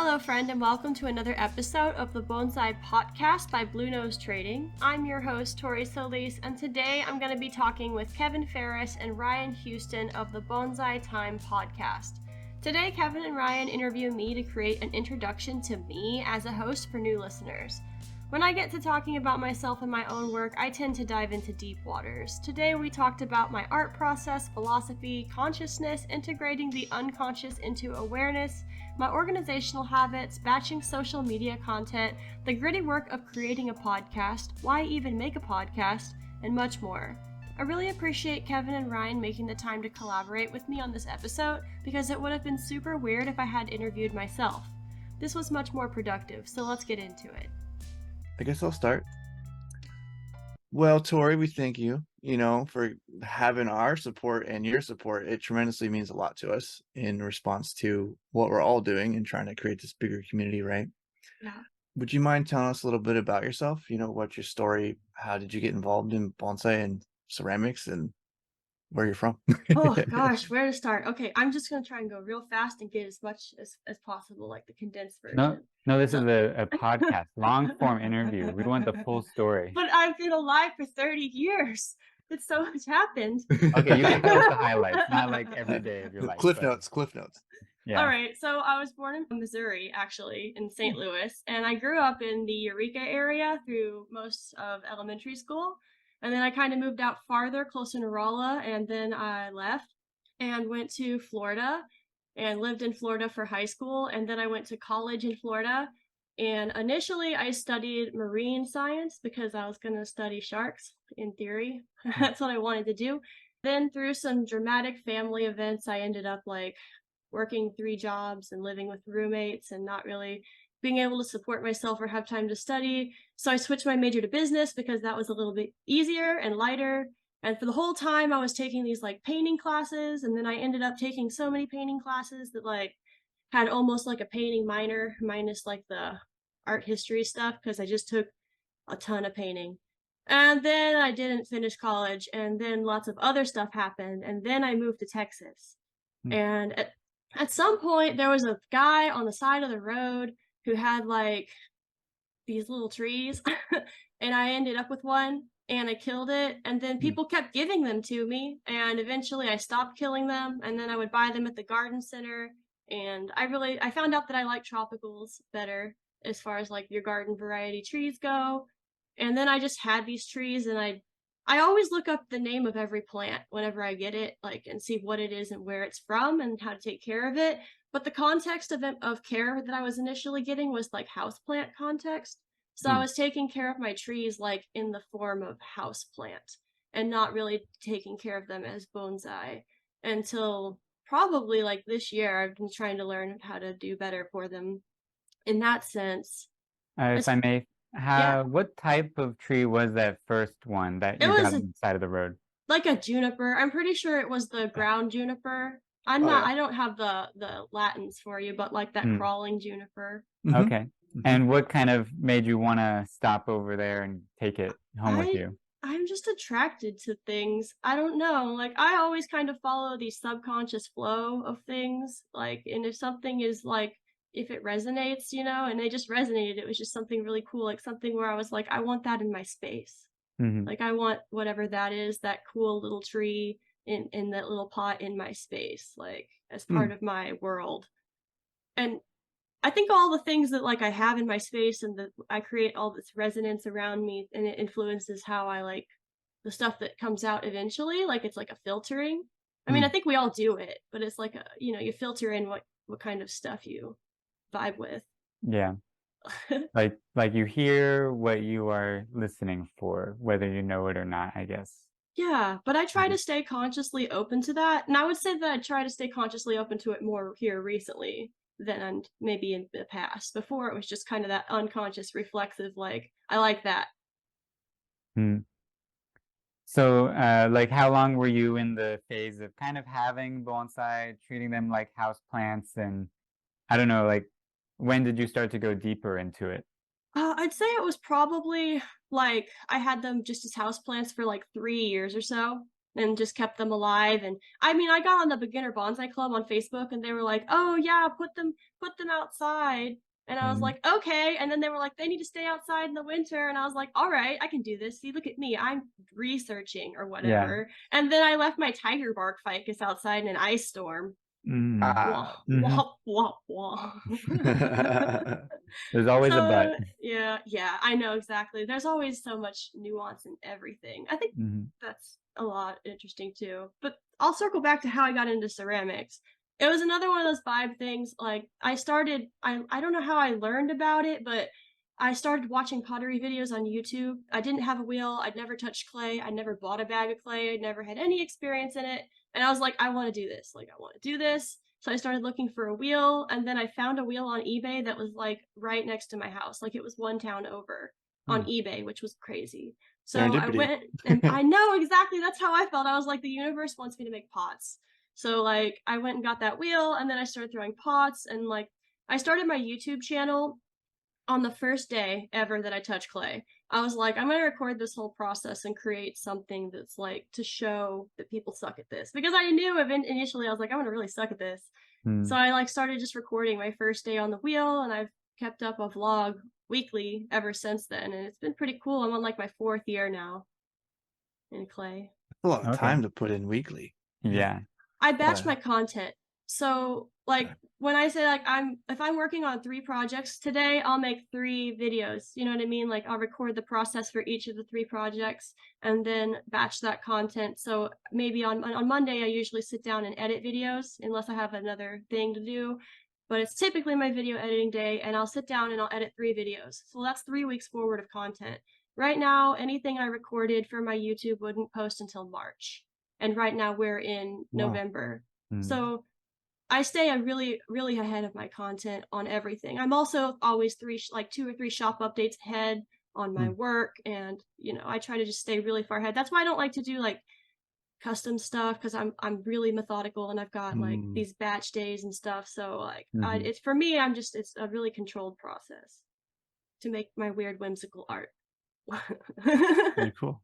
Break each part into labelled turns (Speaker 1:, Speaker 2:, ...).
Speaker 1: Hello, friend, and welcome to another episode of the Bonsai podcast by Blue Nose Trading. I'm your host, Tori Solis, and today I'm going to be talking with Kevin Ferris and Ryan Houston of the Bonsai Time podcast. Today, Kevin and Ryan interview me to create an introduction to me as a host for new listeners. When I get to talking about myself and my own work, I tend to dive into deep waters. Today we talked about my art process, philosophy, consciousness, integrating the unconscious into awareness, my organizational habits, batching social media content, the gritty work of creating a podcast, why even make a podcast, and much more. I really appreciate Kevin and Ryan making the time to collaborate with me on this episode because it would have been super weird if I had interviewed myself. This was much more productive, so let's get into it.
Speaker 2: I guess I'll start. Well, Tori, we thank you, for having our support and your support. It tremendously means a lot to us in response to what we're all doing and trying to create this bigger community, right?
Speaker 1: Yeah.
Speaker 2: Would you mind telling us a little bit about yourself? What's your story? How did you get involved in bonsai and ceramics and where you're from?
Speaker 1: Oh gosh, where to start? Okay, I'm just gonna try and go real fast and get as much as possible, like the condensed version.
Speaker 3: No, this is a podcast, long form interview. We want the full story.
Speaker 1: But I've been alive for 30 years. It's so much happened.
Speaker 3: Okay, you can tell us the highlights, not like every day of your life.
Speaker 2: Cliff
Speaker 3: but-
Speaker 2: notes.
Speaker 3: Yeah.
Speaker 1: All right, so I was born in Missouri, actually, in St. Louis, and I grew up in the Eureka area through most of elementary school. And then I kind of moved out farther, closer to Rolla, and then I left and went to Florida and lived in Florida for high school. And then I went to college in Florida. And initially I studied marine science because I was going to study sharks in theory. That's what I wanted to do. Then through some dramatic family events, I ended up working 3 jobs and living with roommates and not really being able to support myself or have time to study. So I switched my major to business because that was a little bit easier and lighter. And for the whole time I was taking these painting classes, and then I ended up taking so many painting classes that had almost like a painting minor minus the art history stuff because I just took a ton of painting. And then I didn't finish college, and then lots of other stuff happened, and then I moved to Texas. And at some point there was a guy on the side of the road who had these little trees and I ended up with one and I killed it, and then people kept giving them to me, and eventually I stopped killing them, and then I would buy them at the garden center. And I found out that I like tropicals better as far as your garden variety trees go. And then I just had these trees, and I always look up the name of every plant whenever I get it, and see what it is and where it's from and how to take care of it. But the context of care that I was initially getting was houseplant context. So I was taking care of my trees in the form of houseplant and not really taking care of them as bonsai until probably this year. I've been trying to learn how to do better for them in that sense.
Speaker 3: If I may, what type of tree was that first one that you got on the side of the road?
Speaker 1: Like a juniper. I'm pretty sure it was the ground juniper. I don't have the Latins for you, but that crawling juniper.
Speaker 3: Okay. And what kind of made you want to stop over there and take it home with you?
Speaker 1: I'm just attracted to things. I don't know. I always kind of follow the subconscious flow of things. And if something is if it resonates, and they just resonated, it was just something really cool. Something where I was I want that in my space. I want whatever that is, that cool little tree in that little pot in my space, as part of my world. And I think all the things that I have in my space and that I create all this resonance around me, and it influences how I the stuff that comes out eventually. It's a filtering. I mean, I think we all do it, but it's you filter in what kind of stuff you vibe with.
Speaker 3: Yeah. like you hear what you are listening for, whether you know it or not, I guess.
Speaker 1: Yeah, but I try to stay consciously open to that. And I would say that I try to stay consciously open to it more here recently than maybe in the past. Before, it was just kind of that unconscious reflexive, I like that.
Speaker 3: So, how long were you in the phase of kind of having bonsai, treating them like house plants? And I don't know, when did you start to go deeper into it?
Speaker 1: I'd say it was probably I had them just as houseplants for 3 years or so. and just kept them alive. And I mean, I got on the beginner bonsai club on Facebook, and they were like, "Oh yeah, put them outside." And I was
Speaker 3: Mhm.
Speaker 1: like, "Okay." And then they were like, "They need to stay outside in the winter." And I was like, "All right, I can do this. See, look at me. I'm researching or
Speaker 3: Yeah.
Speaker 1: whatever." And then I left my tiger bark ficus outside in an ice storm.
Speaker 3: Mm.
Speaker 1: Wah,
Speaker 2: Ah.
Speaker 3: Mhm.
Speaker 1: wah, wah, wah.
Speaker 3: There's always a but.
Speaker 1: So, yeah, I know exactly. There's always so much nuance in everything. I think
Speaker 3: Mhm.
Speaker 1: that's a lot interesting too. But I'll circle back to how I got into ceramics. It was another one of those vibe things. Like I don't know how I learned about it, but I started watching pottery videos on YouTube. I didn't have a wheel. I'd never touched clay. I never bought a bag of clay. I never had any experience in it. And I was like, I want to do this. Like, I want to do this. So I started looking for a wheel, and then I found a wheel on eBay that was like right next to my house. Like it was one town over on
Speaker 2: Hmm.
Speaker 1: eBay, which was crazy. So I
Speaker 2: Serendipity.
Speaker 1: went, and I know exactly, that's how I felt. I was like, the universe wants me to make pots. So like I went and got that wheel, and then I started throwing pots, and like I started my YouTube channel on the first day ever that I touched clay. I was like, I'm gonna record this whole process and create something that's like to show that people suck at this, because I knew initially I was like, I'm gonna really suck at this. So
Speaker 3: Mm.
Speaker 1: I like started just recording my first day on the wheel, and I've kept up a vlog weekly ever since then, and it's been pretty cool. I'm on like my 4th year now in clay.
Speaker 2: That's a lot of
Speaker 3: Okay.
Speaker 2: time to put in weekly.
Speaker 3: Yeah.
Speaker 1: I
Speaker 2: That's a lot
Speaker 1: batch
Speaker 2: of-
Speaker 1: my content. So like when I say like if I'm working on 3 projects today, I'll make 3 videos. You know what I mean? Like I'll record the process for each of the 3 projects and then batch that content. So maybe on Monday I usually sit down and edit videos unless I have another thing to do. But it's typically my video editing day, and I'll sit down and I'll edit 3 videos. So that's 3 weeks forward of content. Right now, anything I recorded for my YouTube wouldn't post until March. And right now we're in
Speaker 2: Wow.
Speaker 1: November.
Speaker 3: Mm.
Speaker 1: So I stay really, really ahead of my content on everything. I'm also always 2 or 3 shop updates ahead on my work, and I try to just stay really far ahead. That's why I don't like to do like custom stuff, because I'm really methodical, and I've got like
Speaker 2: Mm.
Speaker 1: these batch days and stuff. So like
Speaker 3: Mhm.
Speaker 1: it's for me, it's a really controlled process to make my weird whimsical art.
Speaker 2: Very cool.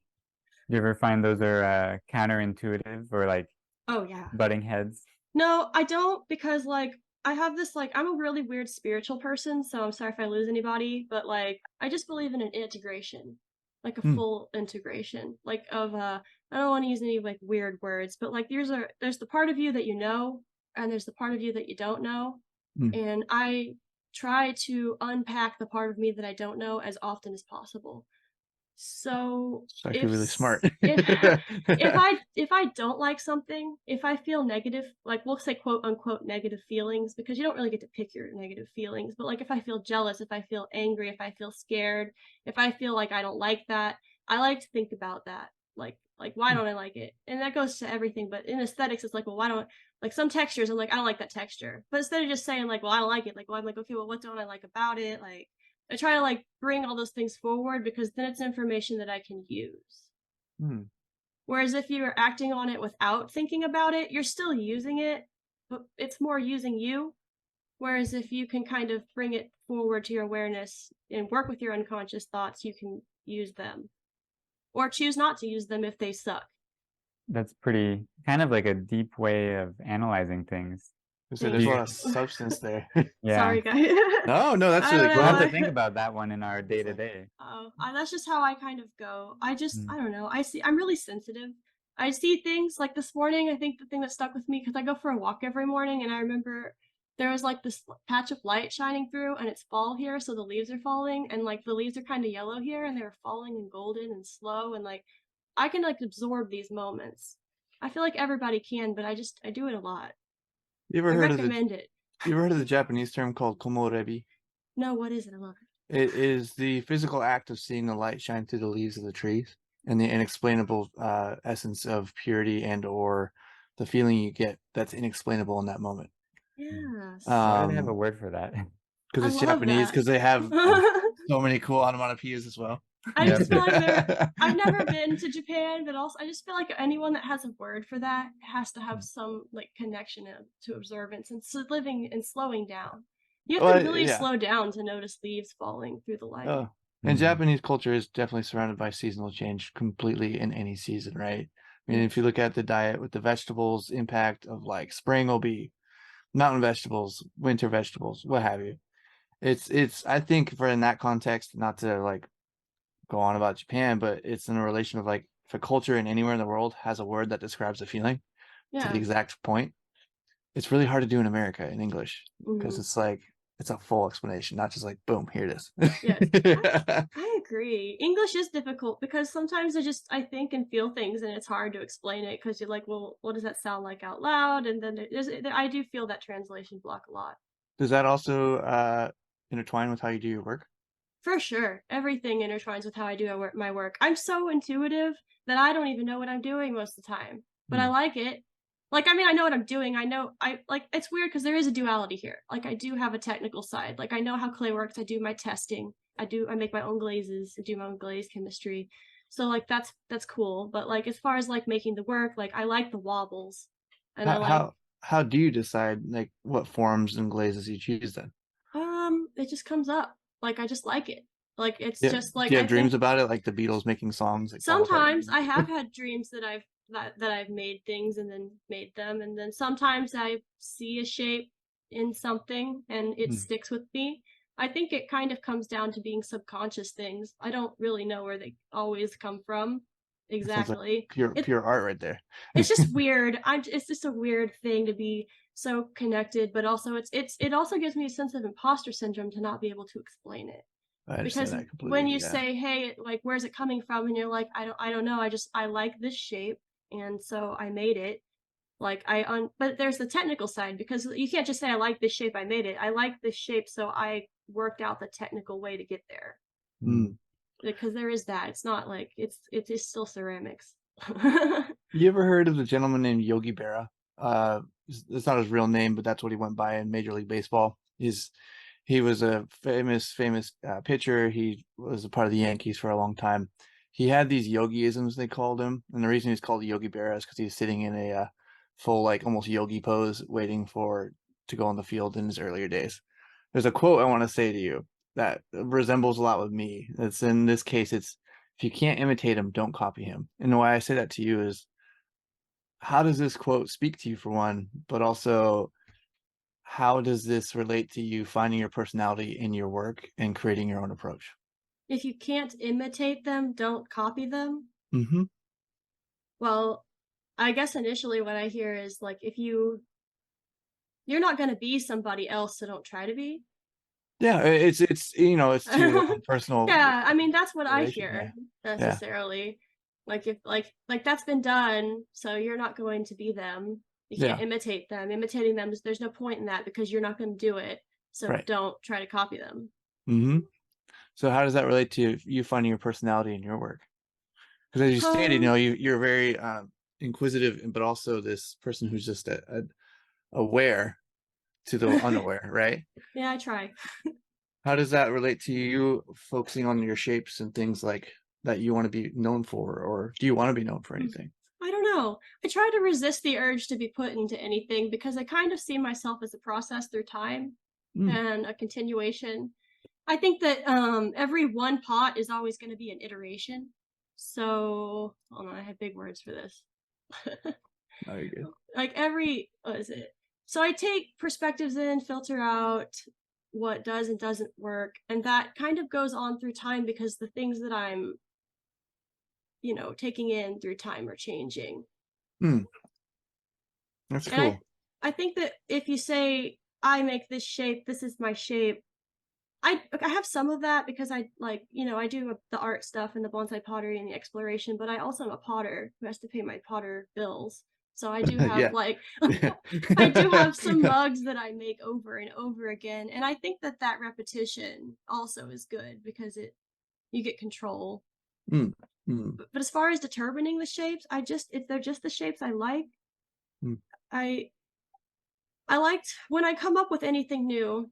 Speaker 3: Do you ever find those are counterintuitive or like
Speaker 1: Oh yeah.
Speaker 3: butting heads?
Speaker 1: No, I don't, because like I have this like I'm a really weird spiritual person, so I'm sorry if I lose anybody, but like I just believe in an integration. Like a
Speaker 2: Hmm.
Speaker 1: full integration. Like of I don't want to use any like weird words, but like there's the part of you that you know, and there's the part of you that you don't know.
Speaker 2: Hmm.
Speaker 1: And I try to unpack the part of me that I don't know as often as possible. So
Speaker 2: It's actually really smart.
Speaker 1: if I don't like something, if I feel negative, like we'll say quote unquote negative feelings, because you don't really get to pick your negative feelings, but like if I feel jealous, if I feel angry, if I feel scared, if I feel like I don't like that, I like to think about that. Like why don't I like it? And that goes to everything, but in aesthetics it's like, well, why don't like some textures, I'm like, I don't like that texture. But instead of just saying like, well, I don't like it, like, well, I'm like, okay, well, what don't I like about it? Like I try to like bring all those things forward, because then it's information that I can use.
Speaker 2: Hmm.
Speaker 1: Whereas if you're acting on it without thinking about it, you're still using it, but it's more using you. Whereas if you can kind of bring it forward to your awareness and work with your unconscious thoughts, you can use them. Or choose not to use them if they suck.
Speaker 3: That's pretty kind of like a deep way of analyzing things.
Speaker 2: So
Speaker 1: Thank
Speaker 2: there's a lot
Speaker 1: you.
Speaker 2: of substance there.
Speaker 3: Yeah.
Speaker 1: Sorry, guys.
Speaker 2: No, that's
Speaker 1: I
Speaker 2: really
Speaker 1: don't
Speaker 3: We'll have
Speaker 1: know.
Speaker 3: to think about that one in our day to day.
Speaker 1: That's just how I kind of go. I
Speaker 3: Mm.
Speaker 1: don't know. I'm really sensitive. I see things like this morning. I think the thing that stuck with me, because I go for a walk every morning, and I remember there was like this patch of light shining through, and it's fall here, so the leaves are falling, and like the leaves are kind of yellow here, and they were falling and golden and slow, and like I can like absorb these moments. I feel like everybody can, but I do it a lot.
Speaker 2: You ever
Speaker 1: I
Speaker 2: heard of
Speaker 1: recommend it.
Speaker 2: you ever heard of the Japanese term called komorebi?
Speaker 1: No, what is it? I love it.
Speaker 2: It is the physical act of seeing the light shine through the leaves of the trees, and the inexplainable essence of purity and or the feeling you get that's inexplainable in that moment.
Speaker 1: Yes.
Speaker 3: Why do they have a word for that?
Speaker 2: Because
Speaker 1: I
Speaker 2: it's
Speaker 1: love
Speaker 2: Japanese,
Speaker 1: that.
Speaker 2: because they have so many cool onomatopoeias as well.
Speaker 1: I
Speaker 3: Yep.
Speaker 1: just feel like I've never been to Japan, but also I just feel like anyone that has a word for that has to have some like connection to observance and living and slowing down. You have to
Speaker 2: Well,
Speaker 1: really
Speaker 2: yeah.
Speaker 1: slow down to notice leaves falling through the light.
Speaker 2: And
Speaker 3: Mhm.
Speaker 2: Japanese culture is definitely surrounded by seasonal change completely in any season, right? I And
Speaker 1: Mm.
Speaker 2: if you look at the diet with the vegetables, impact of like spring will be mountain vegetables, winter vegetables, what have you. It's I think for in that context, not to like go on about Japan, but it's in a relation of like if a culture in anywhere in the world has a word that describes a feeling to the
Speaker 1: Yeah.
Speaker 2: exact point, it's really hard to do in America in English because
Speaker 1: Mhm.
Speaker 2: it's like it's a full explanation, not just like boom, here it
Speaker 1: Yes.
Speaker 2: is.
Speaker 1: I agree. English is difficult because sometimes I think and feel things and it's hard to explain it because you're like, well, what does that sound like out loud? And then I do feel that translation block a lot.
Speaker 2: Does that also intertwine with how you do your work?
Speaker 1: For sure. Everything intertwines with how I do my work. I'm so intuitive that I don't even know what I'm doing most of the time, but I
Speaker 2: Mm.
Speaker 1: like it. Like, I mean, I know what I'm doing. I know I like it's weird because there is a duality here. Like, I do have a technical side. Like, I know how clay works. I do my testing. I make my own glazes. I do my own glaze chemistry. So like that's cool. But like as far as like making the work, like I like the wobbles. And I
Speaker 2: How
Speaker 1: like
Speaker 2: how how do you decide like what forms and glazes you choose then?
Speaker 1: it just comes up. Like I just like it. Like it's
Speaker 2: Yeah.
Speaker 1: just like
Speaker 2: Do you
Speaker 1: I
Speaker 2: have dreams
Speaker 1: think
Speaker 2: about it, like the Beatles making songs, like Paul
Speaker 1: sometimes
Speaker 2: McCartney?
Speaker 1: I have had dreams that I've made things and then made them, and then sometimes I see a shape in something and it
Speaker 2: Mm.
Speaker 1: sticks with me. I think it kind of comes down to being subconscious things. I don't really know where they always come from
Speaker 2: That sounds like
Speaker 1: exactly.
Speaker 2: pure
Speaker 1: It
Speaker 2: pure art right there.
Speaker 1: it's just weird. It's just a weird thing to be so connected, but also it also gives me a sense of imposter syndrome to not be able to explain it.
Speaker 2: I understand
Speaker 1: Because
Speaker 2: that
Speaker 1: when
Speaker 2: completely.
Speaker 1: you
Speaker 2: Yeah.
Speaker 1: say, "Hey, like, where's it coming from?" and you're like, I don't know. I like this shape, and so I made it." Like but there's the technical side because you can't just say I like this shape, I made it. I like this shape, so I worked out the technical way to get there.
Speaker 2: Mm.
Speaker 1: Because there is that. It's not like it is still ceramics.
Speaker 2: You ever heard of the gentleman named Yogi Berra? It's not his real name, but that's what he went by in Major League Baseball. He was a famous pitcher. He was a part of the Yankees for a long time. He had these yogiisms, they called him, and the reason he's called Yogi Berra is because he's sitting in a full, like almost yogi pose, waiting for to go on the field in his earlier days. There's a quote I want to say to you that resembles a lot with me. It's in this case, it's if you can't imitate him, don't copy him. And why I say that to you is, how does this quote speak to you for one, but also how does this relate to you finding your personality in your work and creating your own approach?
Speaker 1: If you can't imitate them, don't copy them.
Speaker 2: Mhm.
Speaker 1: Well, I guess initially what I hear is like if you're not going to be somebody else, so don't try to be.
Speaker 2: Yeah, it's it's to your own personal
Speaker 1: Yeah, I mean, that's what I
Speaker 2: relation, yeah.
Speaker 1: hear
Speaker 2: Yeah,
Speaker 1: necessarily. Like if like that's been done, so you're not going to be them. You can't
Speaker 2: yeah,
Speaker 1: imitate them. Imitating them there's no point in that because you're not going to do it. So
Speaker 2: right.
Speaker 1: don't try to copy them.
Speaker 2: Mhm. So how does that relate to you finding your personality in your work? Because as you stated,
Speaker 1: Um,
Speaker 2: you're very, inquisitive, but also this person who's just aware to the unaware, right?
Speaker 1: yeah, I try.
Speaker 2: How does that relate to you focusing on your shapes and things like that you wanna be known for, or do you wanna be known for
Speaker 1: Hmm.
Speaker 2: anything?
Speaker 1: I don't know. I try to resist the urge to be put into anything because I kind of see myself as a process through time
Speaker 2: Mm.
Speaker 1: and a continuation. I think that every one pot is always going to be an iteration. So, hold on, I have big words for this.
Speaker 2: No, you're good.
Speaker 1: Like every, what is it? So I take perspectives in, filter out what does and doesn't work, and that kind of goes on through time because the things that I'm, taking in through time are changing.
Speaker 2: Mm, that's
Speaker 1: And I
Speaker 2: cool.
Speaker 1: I think that if you say I make this shape, this is my shape, I have some of that because I like, I do the art stuff and the bonsai pottery and the exploration, but I also am a potter who has to pay my potter bills. So I do have
Speaker 2: Yeah.
Speaker 1: like
Speaker 2: Yeah.
Speaker 1: I do have some mugs that I make over and over again, and I think that that repetition also is good because you get control.
Speaker 2: Mm, mm,
Speaker 1: But as far as determining the shapes, if they're just the shapes I like,
Speaker 2: mm,
Speaker 1: I I liked when I come up with anything new,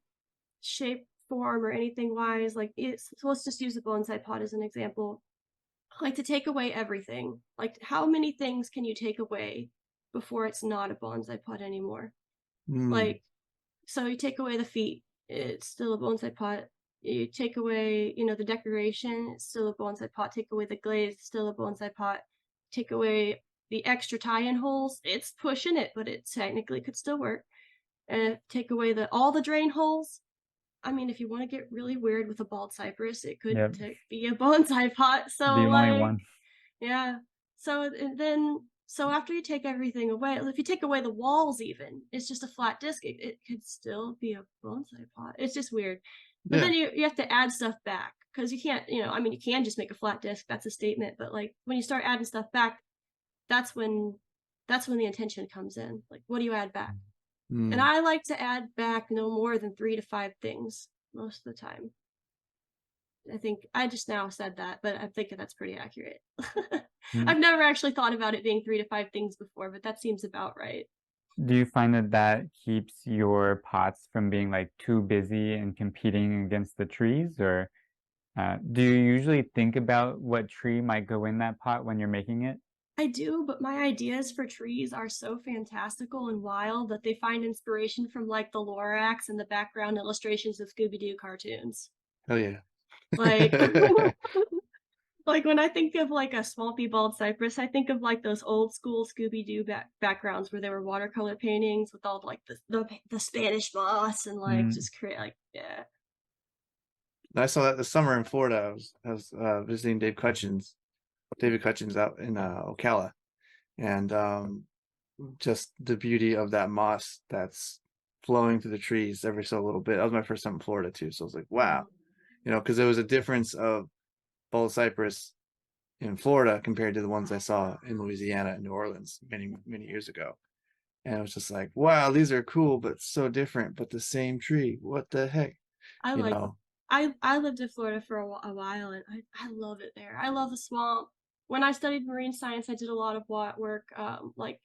Speaker 1: shape, form, or anything wise, like so let's just use the bonsai pot as an example. I like to take away everything. Like how many things can you take away before it's not a bonsai pot anymore?
Speaker 2: mm,
Speaker 1: Like so you take away the feet, it's still a bonsai pot. You take away, the decoration, it's still a bonsai pot. Take away the glaze, it's still a bonsai pot. Take away the extra tie-in holes, it's pushing it, but it technically could still work. And take away all the drain holes. I mean, if you want to get really weird with a bald cypress, it could
Speaker 3: Yep.
Speaker 1: be a bonsai pot.
Speaker 3: The
Speaker 1: So
Speaker 3: only
Speaker 1: like,
Speaker 3: one.
Speaker 1: yeah. So and then so after you take everything away, if you take away the walls, even it's just a flat disc. It could still be a bonsai pot. It's just weird. But
Speaker 2: Yeah.
Speaker 1: then you have to add stuff back because you can't. I mean, you can just make a flat disc. That's a statement. But like when you start adding stuff back, that's when the intention comes in. Like, what do you add back? And
Speaker 2: Mm.
Speaker 1: I like to add back no more than 3 to 5 things most of the time. I think I just now said that, but I think that's pretty accurate.
Speaker 3: Mm.
Speaker 1: I've never actually thought about it being 3 to 5 things before, but that seems about right.
Speaker 3: Do you find that that keeps your pots from being like too busy and competing against the trees, or do you usually think about what tree might go in that pot when you're making it?
Speaker 1: I do, but my ideas for trees are so fantastical and wild that they find inspiration from like the Lorax and the background illustrations of Scooby-Doo cartoons.
Speaker 2: Oh yeah.
Speaker 1: Like like when I think of like a swampy bald cypress, I think of like those old school Scooby-Doo backgrounds where they were watercolor paintings with all like the Spanish moss and like
Speaker 3: Mm.
Speaker 1: just create like yeah.
Speaker 2: I saw that this summer in Florida. I was visiting David Cutchins out in Ocala, and just the beauty of that moss that's flowing through the trees every so little bit. That was my first time in Florida too, so I was like, wow, because there was a difference of bald cypress in Florida compared to the ones I saw in Louisiana and New Orleans many, many years ago. And it was just like, wow, these are cool, but so different, but the same tree. What the heck?
Speaker 1: I
Speaker 2: You
Speaker 1: like
Speaker 2: know?
Speaker 1: I lived in Florida for a while and I love it there. I love the swamp. When I studied marine science, I did a lot of work, like,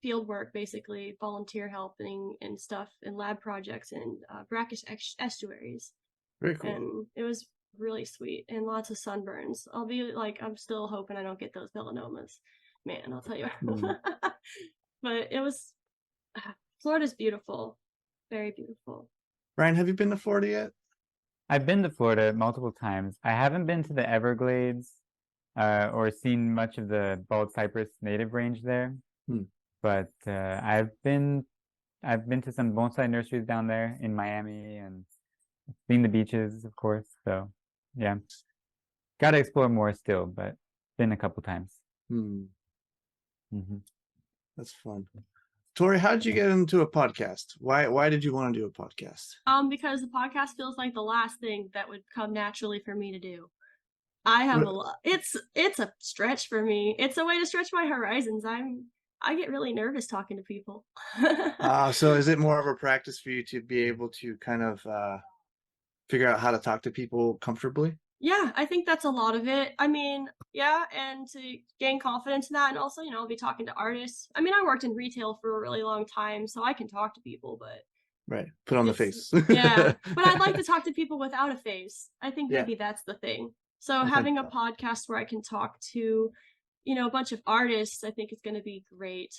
Speaker 1: field work, basically volunteer helping and stuff in lab projects in brackish estuaries.
Speaker 2: Very cool.
Speaker 1: And it was really sweet and lots of sunburns. I'll be like, I'm still hoping I don't get those melanomas. Man, I'll tell you.
Speaker 2: Mm.
Speaker 1: But it was, Florida's beautiful. Very beautiful.
Speaker 2: Brian, have you been to Florida yet?
Speaker 3: I've been to Florida multiple times. I haven't been to the Everglades or seen much of the bald cypress native range there,
Speaker 2: Hmm.
Speaker 3: but I've been to some bonsai nurseries down there in Miami and seen the beaches, of course. So yeah, got to explore more still, but been a couple times.
Speaker 2: Hmm.
Speaker 3: Hmm.
Speaker 2: That's fun. Tori, how did you get into a podcast? Why did you want to do a podcast?
Speaker 1: Because the podcast feels like the last thing that would come naturally for me to do. I have a
Speaker 2: What-
Speaker 1: lot. It's a stretch for me. It's a way to stretch my horizons. I get really nervous talking to people.
Speaker 2: So is it more of a practice for you to be able to kind of figure out how to talk to people comfortably?
Speaker 1: Yeah, I think that's a lot of it. I mean, yeah, and to gain confidence in that, and also, I'll be talking to artists. I mean, I worked in retail for a really long time, so I can talk to people, but
Speaker 2: Right. Put on the
Speaker 1: it's
Speaker 2: face.
Speaker 1: yeah. But I'd like to talk to people without a face. I think
Speaker 2: Yeah,
Speaker 1: maybe that's the thing. So
Speaker 2: I think
Speaker 1: having a
Speaker 2: so.
Speaker 1: podcast where I can talk to, a bunch of artists, I think is going to be great.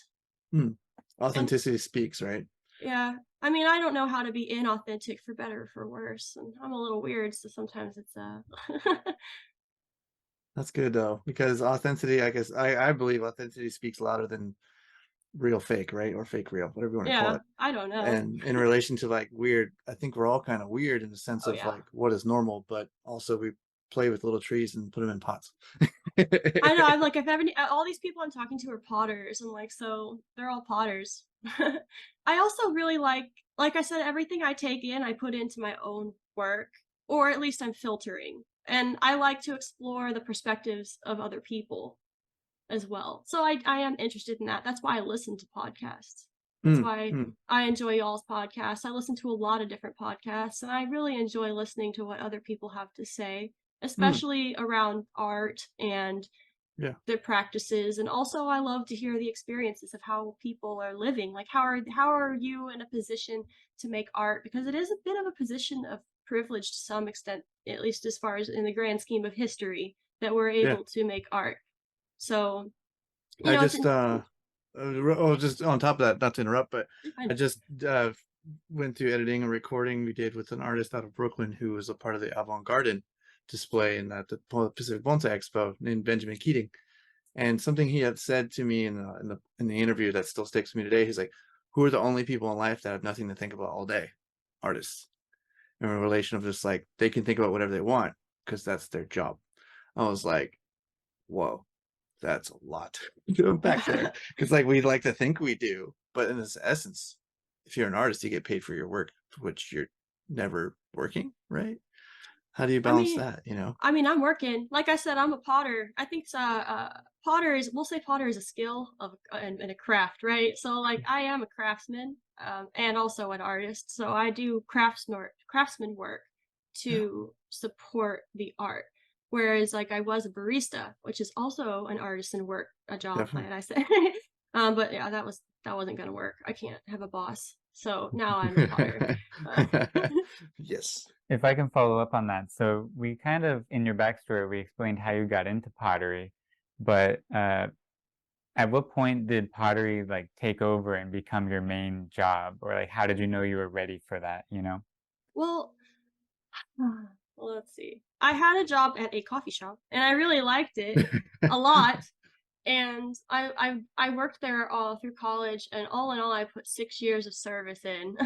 Speaker 2: Hmm.
Speaker 1: And
Speaker 2: Authenticity speaks, right?
Speaker 1: yeah, I mean, I don't know how to be inauthentic for better or for worse, and I'm a little weird, so sometimes it's
Speaker 2: That's good though, because authenticity, I guess I believe authenticity speaks louder than real fake, right? Or fake real, whatever you want to call
Speaker 1: yeah,
Speaker 2: it.
Speaker 1: I don't know.
Speaker 2: And in relation to like weird, I think we're all kind of weird in the sense
Speaker 1: Oh
Speaker 2: of
Speaker 1: yeah.
Speaker 2: like what is normal, but also we play with little trees and put them in pots.
Speaker 1: I know. I'm like, if any, all these people I'm talking to are potters, and like, so they're all potters. I also really like I said, everything I take in, I put into my own work, or at least I'm filtering. And I like to explore the perspectives of other people as well. So I am interested in that. That's why I listen to podcasts. That's
Speaker 2: Mm,
Speaker 1: why
Speaker 2: mm,
Speaker 1: I enjoy y'all's podcasts. I listen to a lot of different podcasts, and I really enjoy listening to what other people have to say,
Speaker 2: mm.
Speaker 1: especially around art and
Speaker 2: Yeah,
Speaker 1: their practices. And also I love to hear the experiences of how people are living. Like how are you in a position to make art? Because it is a bit of a position of privilege to some extent, at least as far as in the grand scheme of history, that we're
Speaker 2: yeah.
Speaker 1: able to make art. So,
Speaker 2: I
Speaker 1: it's
Speaker 2: just just on top of that, not to interrupt, but
Speaker 1: I
Speaker 2: I
Speaker 1: know.
Speaker 2: just went through editing a recording we did with an artist out of Brooklyn who was a part of the Avant Garden display in the Pacific Bonsai Expo named Benjamin Keating. And something he had said to me in the interview that still sticks with me today, he's like, "Who are the only people in life that have nothing to think about all day? Artists." In a relation of just like they can think about whatever they want because that's their job. I was like, "Whoa, that's a lot to unpack there." Because like we like to think we do, but in its essence, if you're an artist, you get paid for your work, which you're never working, right? How do you
Speaker 1: I
Speaker 2: balance
Speaker 1: mean,
Speaker 2: that? You know?
Speaker 1: I'm working. Like I said, I'm a potter. I think potter is we'll say potter is a skill of and a craft, right? So like I am a craftsman and also an artist. So I do craftsman work
Speaker 2: Yeah,
Speaker 1: to support the art. Whereas like I was a barista, which is also an artisan work, a job,
Speaker 2: definitely.
Speaker 1: might I say. But yeah, that wasn't gonna work. I can't have a boss. So now I'm a potter. Uh,
Speaker 2: Yes.
Speaker 3: If I can follow up on that. So we kind of, in your backstory, we explained how you got into pottery, but at what point did pottery like take over and become your main job? Or like how did you know you were ready for that, you know?
Speaker 1: well, well, let's see. I had a job at a coffee shop, and I really liked it a lot. And I worked there all through college, and all in all, I put 6 years of service in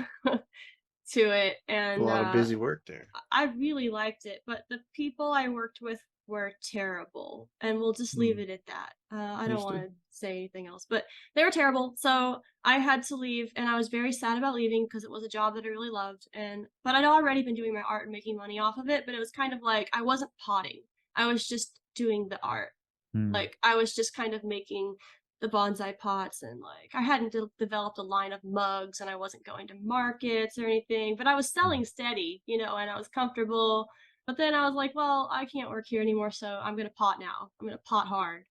Speaker 1: to it,
Speaker 2: A
Speaker 1: and
Speaker 2: lot of busy work there.
Speaker 1: I really liked it. But the people I worked with were terrible, and we'll just leave
Speaker 2: Hmm,
Speaker 1: it at that. I don't want
Speaker 2: understood.
Speaker 1: to say anything else, but they were terrible. So I had to leave, and I was very sad about leaving because it was a job that I really loved. And but I'd already been doing my art and making money off of it. But it was kind of like I wasn't potting; I was just doing the art.
Speaker 3: Mm,
Speaker 1: Like, I was just kind of making the bonsai pots and, like, I hadn't developed a line of mugs and I wasn't going to markets or anything, but I was
Speaker 3: mm,
Speaker 1: selling steady, you know, and I was comfortable. But then I was like, well, I can't work here anymore, so I'm gonna pot now. I'm gonna pot hard.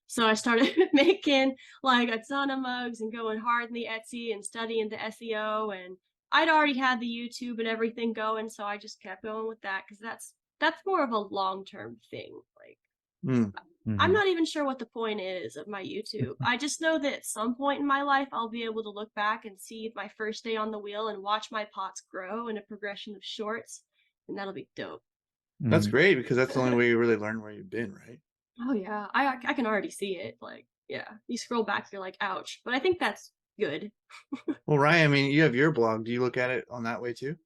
Speaker 1: So I started making like a ton of mugs and going hard in the Etsy and studying the SEO, and I'd already had the YouTube and everything going, so I just kept going with that because that's more of a long-term thing. Like
Speaker 2: Mm.
Speaker 1: I'm
Speaker 3: mhm,
Speaker 1: not even sure what the point is of my YouTube. I just know that at some point in my life, I'll be able to look back and see my first day on the wheel and watch my pots grow in a progression of shorts, and that'll be dope.
Speaker 2: That's
Speaker 3: mm.
Speaker 2: great because that's the only way you really learn where you've been, right?
Speaker 1: Oh yeah, I can already see it. Like yeah, you scroll back, you're like, ouch. But I think that's good.
Speaker 2: Well, Ryan, I mean, you have your blog. Do you look at it on that way too?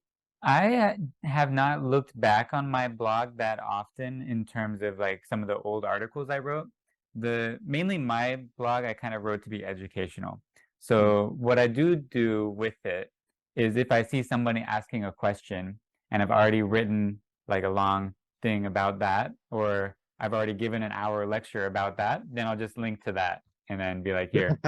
Speaker 3: I have not looked back on my blog that often in terms of like some of the old articles I wrote. The mainly my blog I kind of wrote to be educational.
Speaker 2: Hmm.
Speaker 3: So what I do with it is if I see somebody asking a question and I've already written like a long thing about that, or I've already given an hour lecture about that, then I'll just link to that and then be like, here,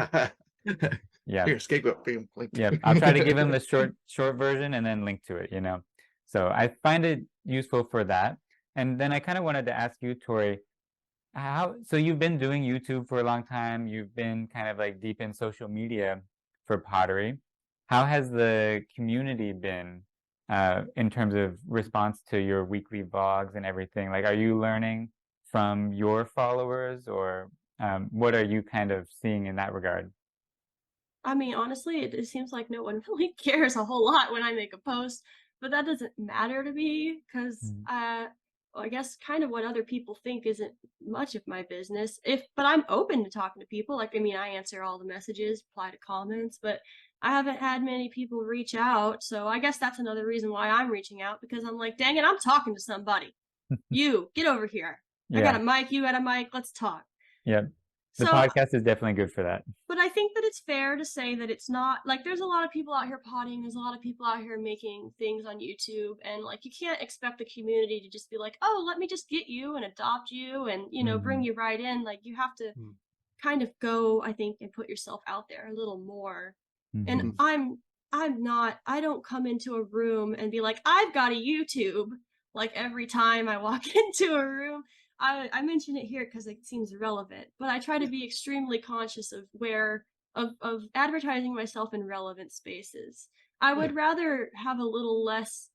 Speaker 3: yeah,
Speaker 2: Here, scapegoat, boom, linked.
Speaker 3: yeah, I'll try to give him the short version and then link to it, you know. So I find it useful for that. And then I kind of wanted to ask you, Tori, how so you've been doing YouTube for a long time, you've been kind of like deep in social media for pottery. How has the community been in terms of response to your weekly vlogs and everything? Like, are you learning from your followers or what are you kind of seeing in that regard?
Speaker 1: I mean, honestly, it seems like no one really cares a whole lot when I make a post, but that doesn't matter to me because
Speaker 3: Mm,
Speaker 1: well, I guess kind of what other people think isn't much of my business. But I'm open to talking to people. Like, I mean, I answer all the messages, reply to comments, but I haven't had many people reach out. So I guess that's another reason why I'm reaching out because I'm like, dang it, I'm talking to somebody. You get over here. I got
Speaker 3: yeah,
Speaker 1: a mic, you got a mic, let's talk.
Speaker 3: yeah. The
Speaker 1: So
Speaker 3: podcast is definitely good for that.
Speaker 1: but I think that it's fair to say that it's not like there's a lot of people out here potting, there's a lot of people out here making things on YouTube, and like you can't expect the community to just be like, oh, let me just get you and adopt you and, you know, bring
Speaker 3: Hmm.
Speaker 1: you right in. Like you have to
Speaker 2: Hmm.
Speaker 1: kind of go, I think, and put yourself out there a little more. And
Speaker 3: Hmm.
Speaker 1: I don't come into a room and be like, I've got a YouTube like every time I walk into a room. I mention it here because it seems relevant, but I try to
Speaker 2: Yeah.
Speaker 1: be extremely conscious of of advertising myself in relevant spaces. I
Speaker 2: Yeah.
Speaker 1: would rather have a little less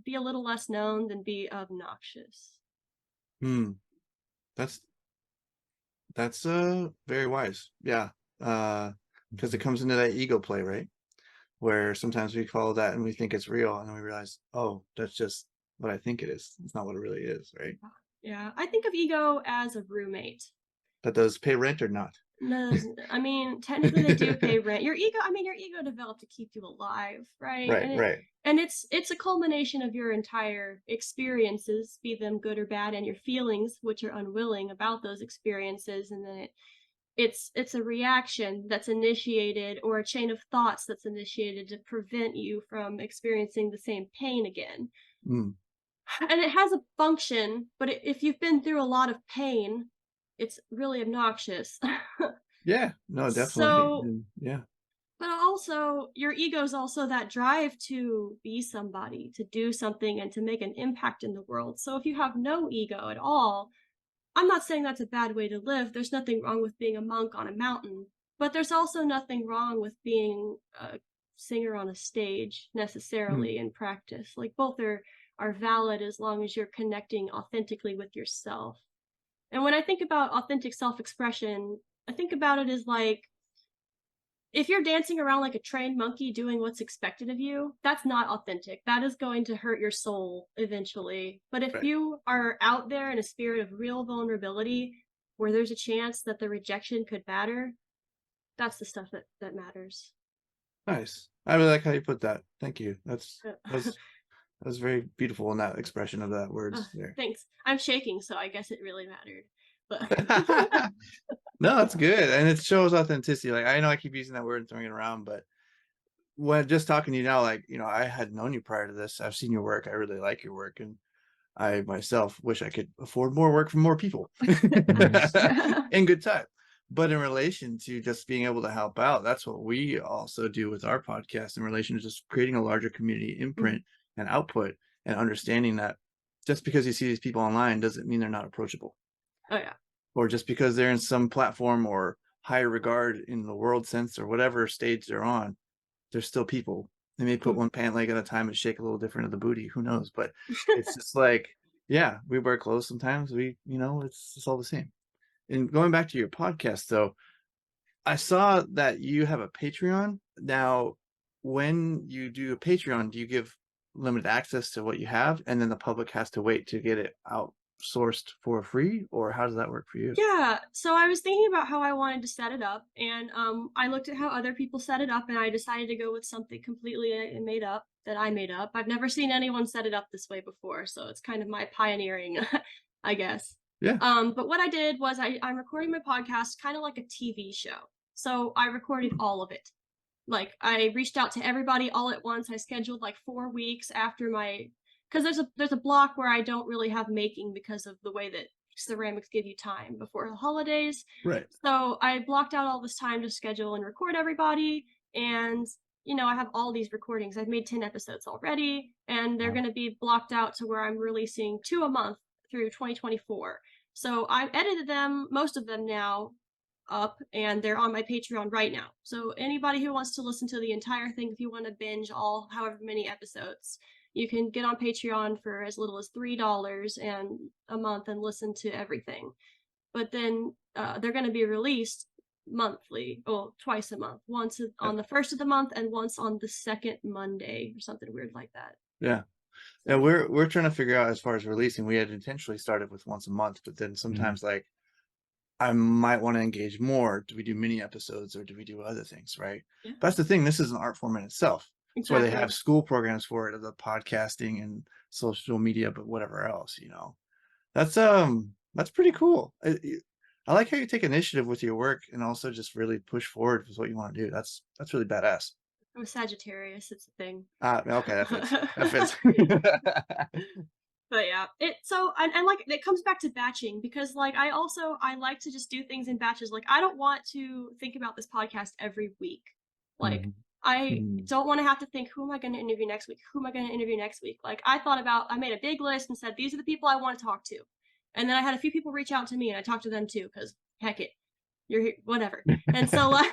Speaker 1: be a little less known than be obnoxious.
Speaker 2: Hmm. That's very wise. Yeah. Because it
Speaker 3: Hmm.
Speaker 2: comes into that ego play, right? Where sometimes we follow that and we think it's real, and then we realize, oh, that's just what I think it is. It's not what it really is, right?
Speaker 1: Yeah, I think of ego as a roommate.
Speaker 2: That does pay rent or not?
Speaker 1: No, I mean, technically they do pay rent. Your ego developed to keep you alive, right?
Speaker 2: Right, right.
Speaker 1: And it's a culmination of your entire experiences, be them good or bad, and your feelings, which are unwilling about those experiences, and then it's a reaction that's initiated, or a chain of thoughts that's initiated to prevent you from experiencing the same pain again.
Speaker 2: Mm.
Speaker 1: And it has a function, but if you've been through a lot of pain, it's really obnoxious.
Speaker 2: Yeah, no, definitely.
Speaker 1: So,
Speaker 2: And yeah.
Speaker 1: but also, your ego is also that drive to be somebody, to do something, and to make an impact in the world. So if you have no ego at all, I'm not saying that's a bad way to live. There's nothing wrong with being a monk on a mountain, but there's also nothing wrong with being a singer on a stage
Speaker 2: Mm.
Speaker 1: necessarily in practice. Like both are valid as long as you're connecting authentically with yourself. And when I think about authentic self-expression, I think about it as like if you're dancing around like a trained monkey doing what's expected of you, that's not authentic. That is going to hurt your soul eventually. But if
Speaker 2: Right.
Speaker 1: you are out there in a spirit of real vulnerability where there's a chance that the rejection could matter, that's the stuff that matters.
Speaker 2: Nice. I really like how you put that. Thank you. That's
Speaker 1: Uh,
Speaker 2: that's that's very beautiful in that expression of that
Speaker 1: uh,
Speaker 2: words there.
Speaker 1: thanks. I'm shaking, so I guess it really mattered. But
Speaker 2: No, that's good. And it shows authenticity. Like I know I keep using that word and throwing it around, but when just talking to you now, like, I had known you prior to this. I've seen your work. I really like your work. And I myself wish I could afford more work from more people in good time. But in relation to just being able to help out, that's what we also do with our podcast in relation to just creating a larger community imprint and output, and understanding that just because you see these people online doesn't mean they're not approachable.
Speaker 1: oh yeah.
Speaker 2: Or just because they're in some platform or higher regard in the world sense or whatever stage they're on, they're still people. They may put
Speaker 1: Mm.
Speaker 2: one pant leg at a time and shake a little different of the booty. Who knows? But it's just like, yeah, we wear clothes sometimes. It's all the same. And going back to your podcast, though, I saw that you have a Patreon. Now, when you do a Patreon, do you give limited access to what you have, and then the public has to wait to get it outsourced for free, or how does that work for you?
Speaker 1: Yeah, so I was thinking about how I wanted to set it up, and I looked at how other people set it up, and I decided to go with something completely made up that I made up. I've never seen anyone set it up this way before, so it's kind of my pioneering, I guess.
Speaker 2: Yeah.
Speaker 1: But what I did was I'm recording my podcast kind of like a TV show. So I recorded all of it. Like I reached out to everybody all at once. I scheduled like 4 weeks after my because there's a block where I don't really have making because of the way that ceramics give you time before the holidays.
Speaker 2: Right.
Speaker 1: So I blocked out all this time to schedule and record everybody. And, I have all these recordings. I've made 10 episodes already, and they're
Speaker 3: Wow.
Speaker 1: going to be blocked out to where I'm releasing 2 a month through 2024. So I've edited them, most of them now, up, and they're on my Patreon right now. So anybody who wants to listen to the entire thing, if you want to binge all however many episodes, you can get on Patreon for as little as $3 and a month and listen to everything. But then they're going to be released monthly, well, twice a month, once
Speaker 2: Yeah.
Speaker 1: on the first of the month and once on the second Monday or something weird like that.
Speaker 2: Yeah. Yeah,
Speaker 1: So,
Speaker 2: we're trying to figure out as far as releasing. We had intentionally started with once a month, but then
Speaker 3: Mhm.
Speaker 2: sometimes like I might want to engage more. Do we do mini episodes or do we do other things, right?
Speaker 1: yeah,
Speaker 2: But that's the thing. This is an art form in itself. That's why they have
Speaker 1: exactly.
Speaker 2: school programs for it, the podcasting and social media, but whatever else. That's pretty cool. I like how you take initiative with your work and also just really push forward with what you want to do. That's really badass.
Speaker 1: I'm a Sagittarius, it's a thing.
Speaker 2: Okay, that fits. That fits.
Speaker 1: But yeah, and like it comes back to batching because like I like to just do things in batches. Like I don't want to think about this podcast every week. Like
Speaker 3: Mhm.
Speaker 1: I
Speaker 2: Mm,
Speaker 1: don't want to have to think who am I going to interview next week? Who am I going to interview next week? Like I made a big list and said these are the people I want to talk to. And then I had a few people reach out to me and I talked to them too cuz heck it. You're here, whatever. And so like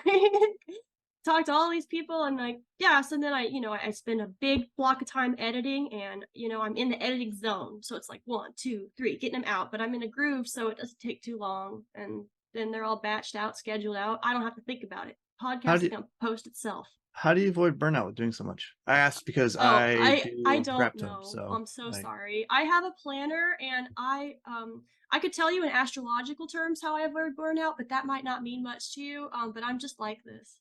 Speaker 1: talk to all these people and like yeah, so then I spend a big block of time editing, and I'm in the editing zone, so it's like 1 2 3 getting them out, but I'm in a groove so it doesn't take too long, and then they're all batched out, scheduled out. I don't have to think about it.
Speaker 2: how
Speaker 1: Podcast is
Speaker 2: do
Speaker 1: gonna post itself.
Speaker 2: How do you avoid burnout with doing so much? I asked because
Speaker 1: Oh,
Speaker 2: I
Speaker 1: I
Speaker 2: do
Speaker 1: don't
Speaker 2: crypto,
Speaker 1: know.
Speaker 2: so
Speaker 1: I'm so
Speaker 2: like
Speaker 1: sorry. I have a planner, and I could tell you in astrological terms how I avoid burnout, but that might not mean much to you. But I'm just like this.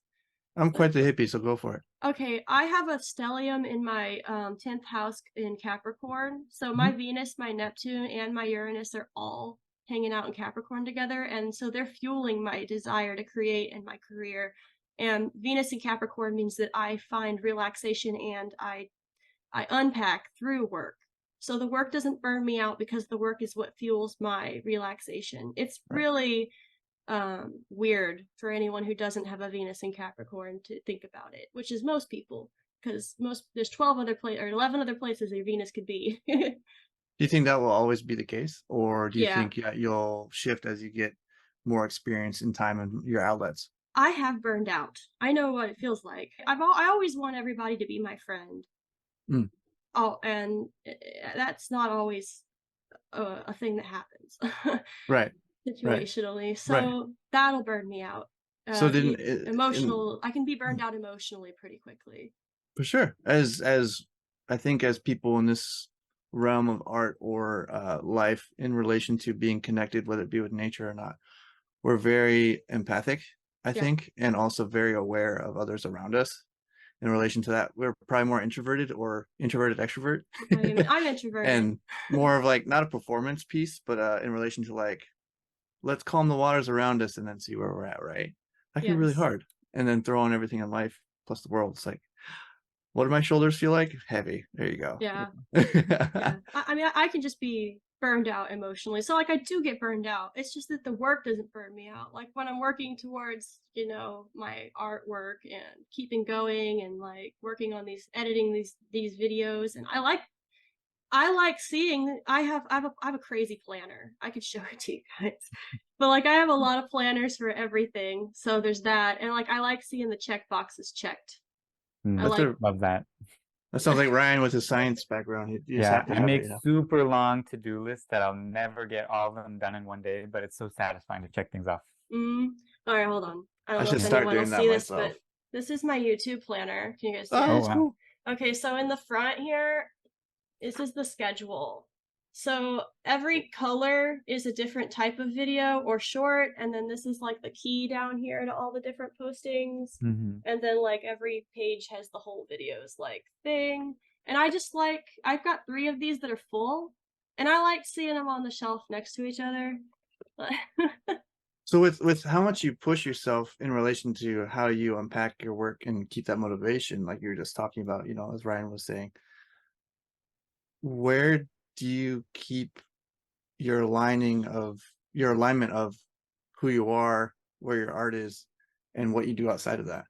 Speaker 2: I'm
Speaker 1: But
Speaker 2: quite the hippie, so go for it.
Speaker 1: okay, I have a stellium in my 10th house in Capricorn. So my
Speaker 2: Mhm.
Speaker 1: Venus, my Neptune, and my Uranus are all hanging out in Capricorn together. And so they're fueling my desire to create in my career. And Venus in Capricorn means that I find relaxation and I unpack through work. So the work doesn't burn me out because the work is what fuels my relaxation. It's
Speaker 2: Right.
Speaker 1: really weird for anyone who doesn't have a Venus in Capricorn to think about it, which is most people, because there's 12 other or 11 other places your Venus could be.
Speaker 2: Do you think that will always be the case, or do you
Speaker 1: Yeah,
Speaker 2: think you'll shift as you get more experience in time and your outlets?
Speaker 1: I have burned out. I know what it feels like. I always want everybody to be my friend.
Speaker 2: Mm,
Speaker 1: Oh, and that's not always a thing that happens
Speaker 2: right, right,
Speaker 1: situationally.
Speaker 2: right.
Speaker 1: So that'll burn me out.
Speaker 2: So didn't
Speaker 1: Emotional. I can be burned out emotionally pretty quickly.
Speaker 2: for sure. As I think as people in this realm of art or life in relation to being connected, whether it be with nature or not, we're very empathic, I
Speaker 1: Yeah,
Speaker 2: think, and also very aware of others around us. In relation to that, we're probably more introverted or introverted extrovert,
Speaker 1: I'm introverted.
Speaker 2: and more of like not a performance piece, but in relation to like let's calm the waters around us and then see where we're at. Right? That can be really
Speaker 1: Yes.
Speaker 2: hard, and then throw on everything in life plus the world. It's like, what do my shoulders feel like? Heavy. There you go.
Speaker 1: Yeah. Yeah. I mean, I can just be burned out emotionally. So, like, I do get burned out. It's just that the work doesn't burn me out. Like, when I'm working towards, my artwork and keeping going and like working on editing these videos, and I like seeing. I have a crazy planner. I could show it to you guys. But like, I have a lot of planners for everything. So there's that, and like, I like seeing the check boxes checked. I
Speaker 2: That's
Speaker 1: like.
Speaker 2: a
Speaker 3: Love that.
Speaker 2: that sounds like Ryan with his science background. You just
Speaker 3: Yeah,
Speaker 2: have to
Speaker 3: I
Speaker 2: have
Speaker 3: make
Speaker 2: it.
Speaker 3: super long to-do lists that I'll never get all of them done in one day, but it's so satisfying to check things off.
Speaker 1: Mm. All right, hold on. I don't
Speaker 2: I
Speaker 1: know
Speaker 2: should
Speaker 1: if
Speaker 3: Yeah.
Speaker 2: start
Speaker 1: anyone will
Speaker 2: doing that
Speaker 1: see this,
Speaker 2: myself.
Speaker 1: but this is my YouTube planner. Can you guys see
Speaker 2: Oh,
Speaker 3: Oh,
Speaker 1: it?
Speaker 2: that's
Speaker 3: wow.
Speaker 2: cool.
Speaker 1: Okay, so in the front here, this is the schedule. So every color is a different type of video or short, and then this is like the key down here to all the different postings.
Speaker 3: Hmm.
Speaker 1: And then like every page has the whole videos like thing. And I've got 3 of these that are full, and I like seeing them on the shelf next to each other.
Speaker 2: So with how much you push yourself in relation to how you unpack your work and keep that motivation, like you were just talking about, as Ryan was saying, where do you keep your alignment of who you are, where your art is, and what you do outside of that?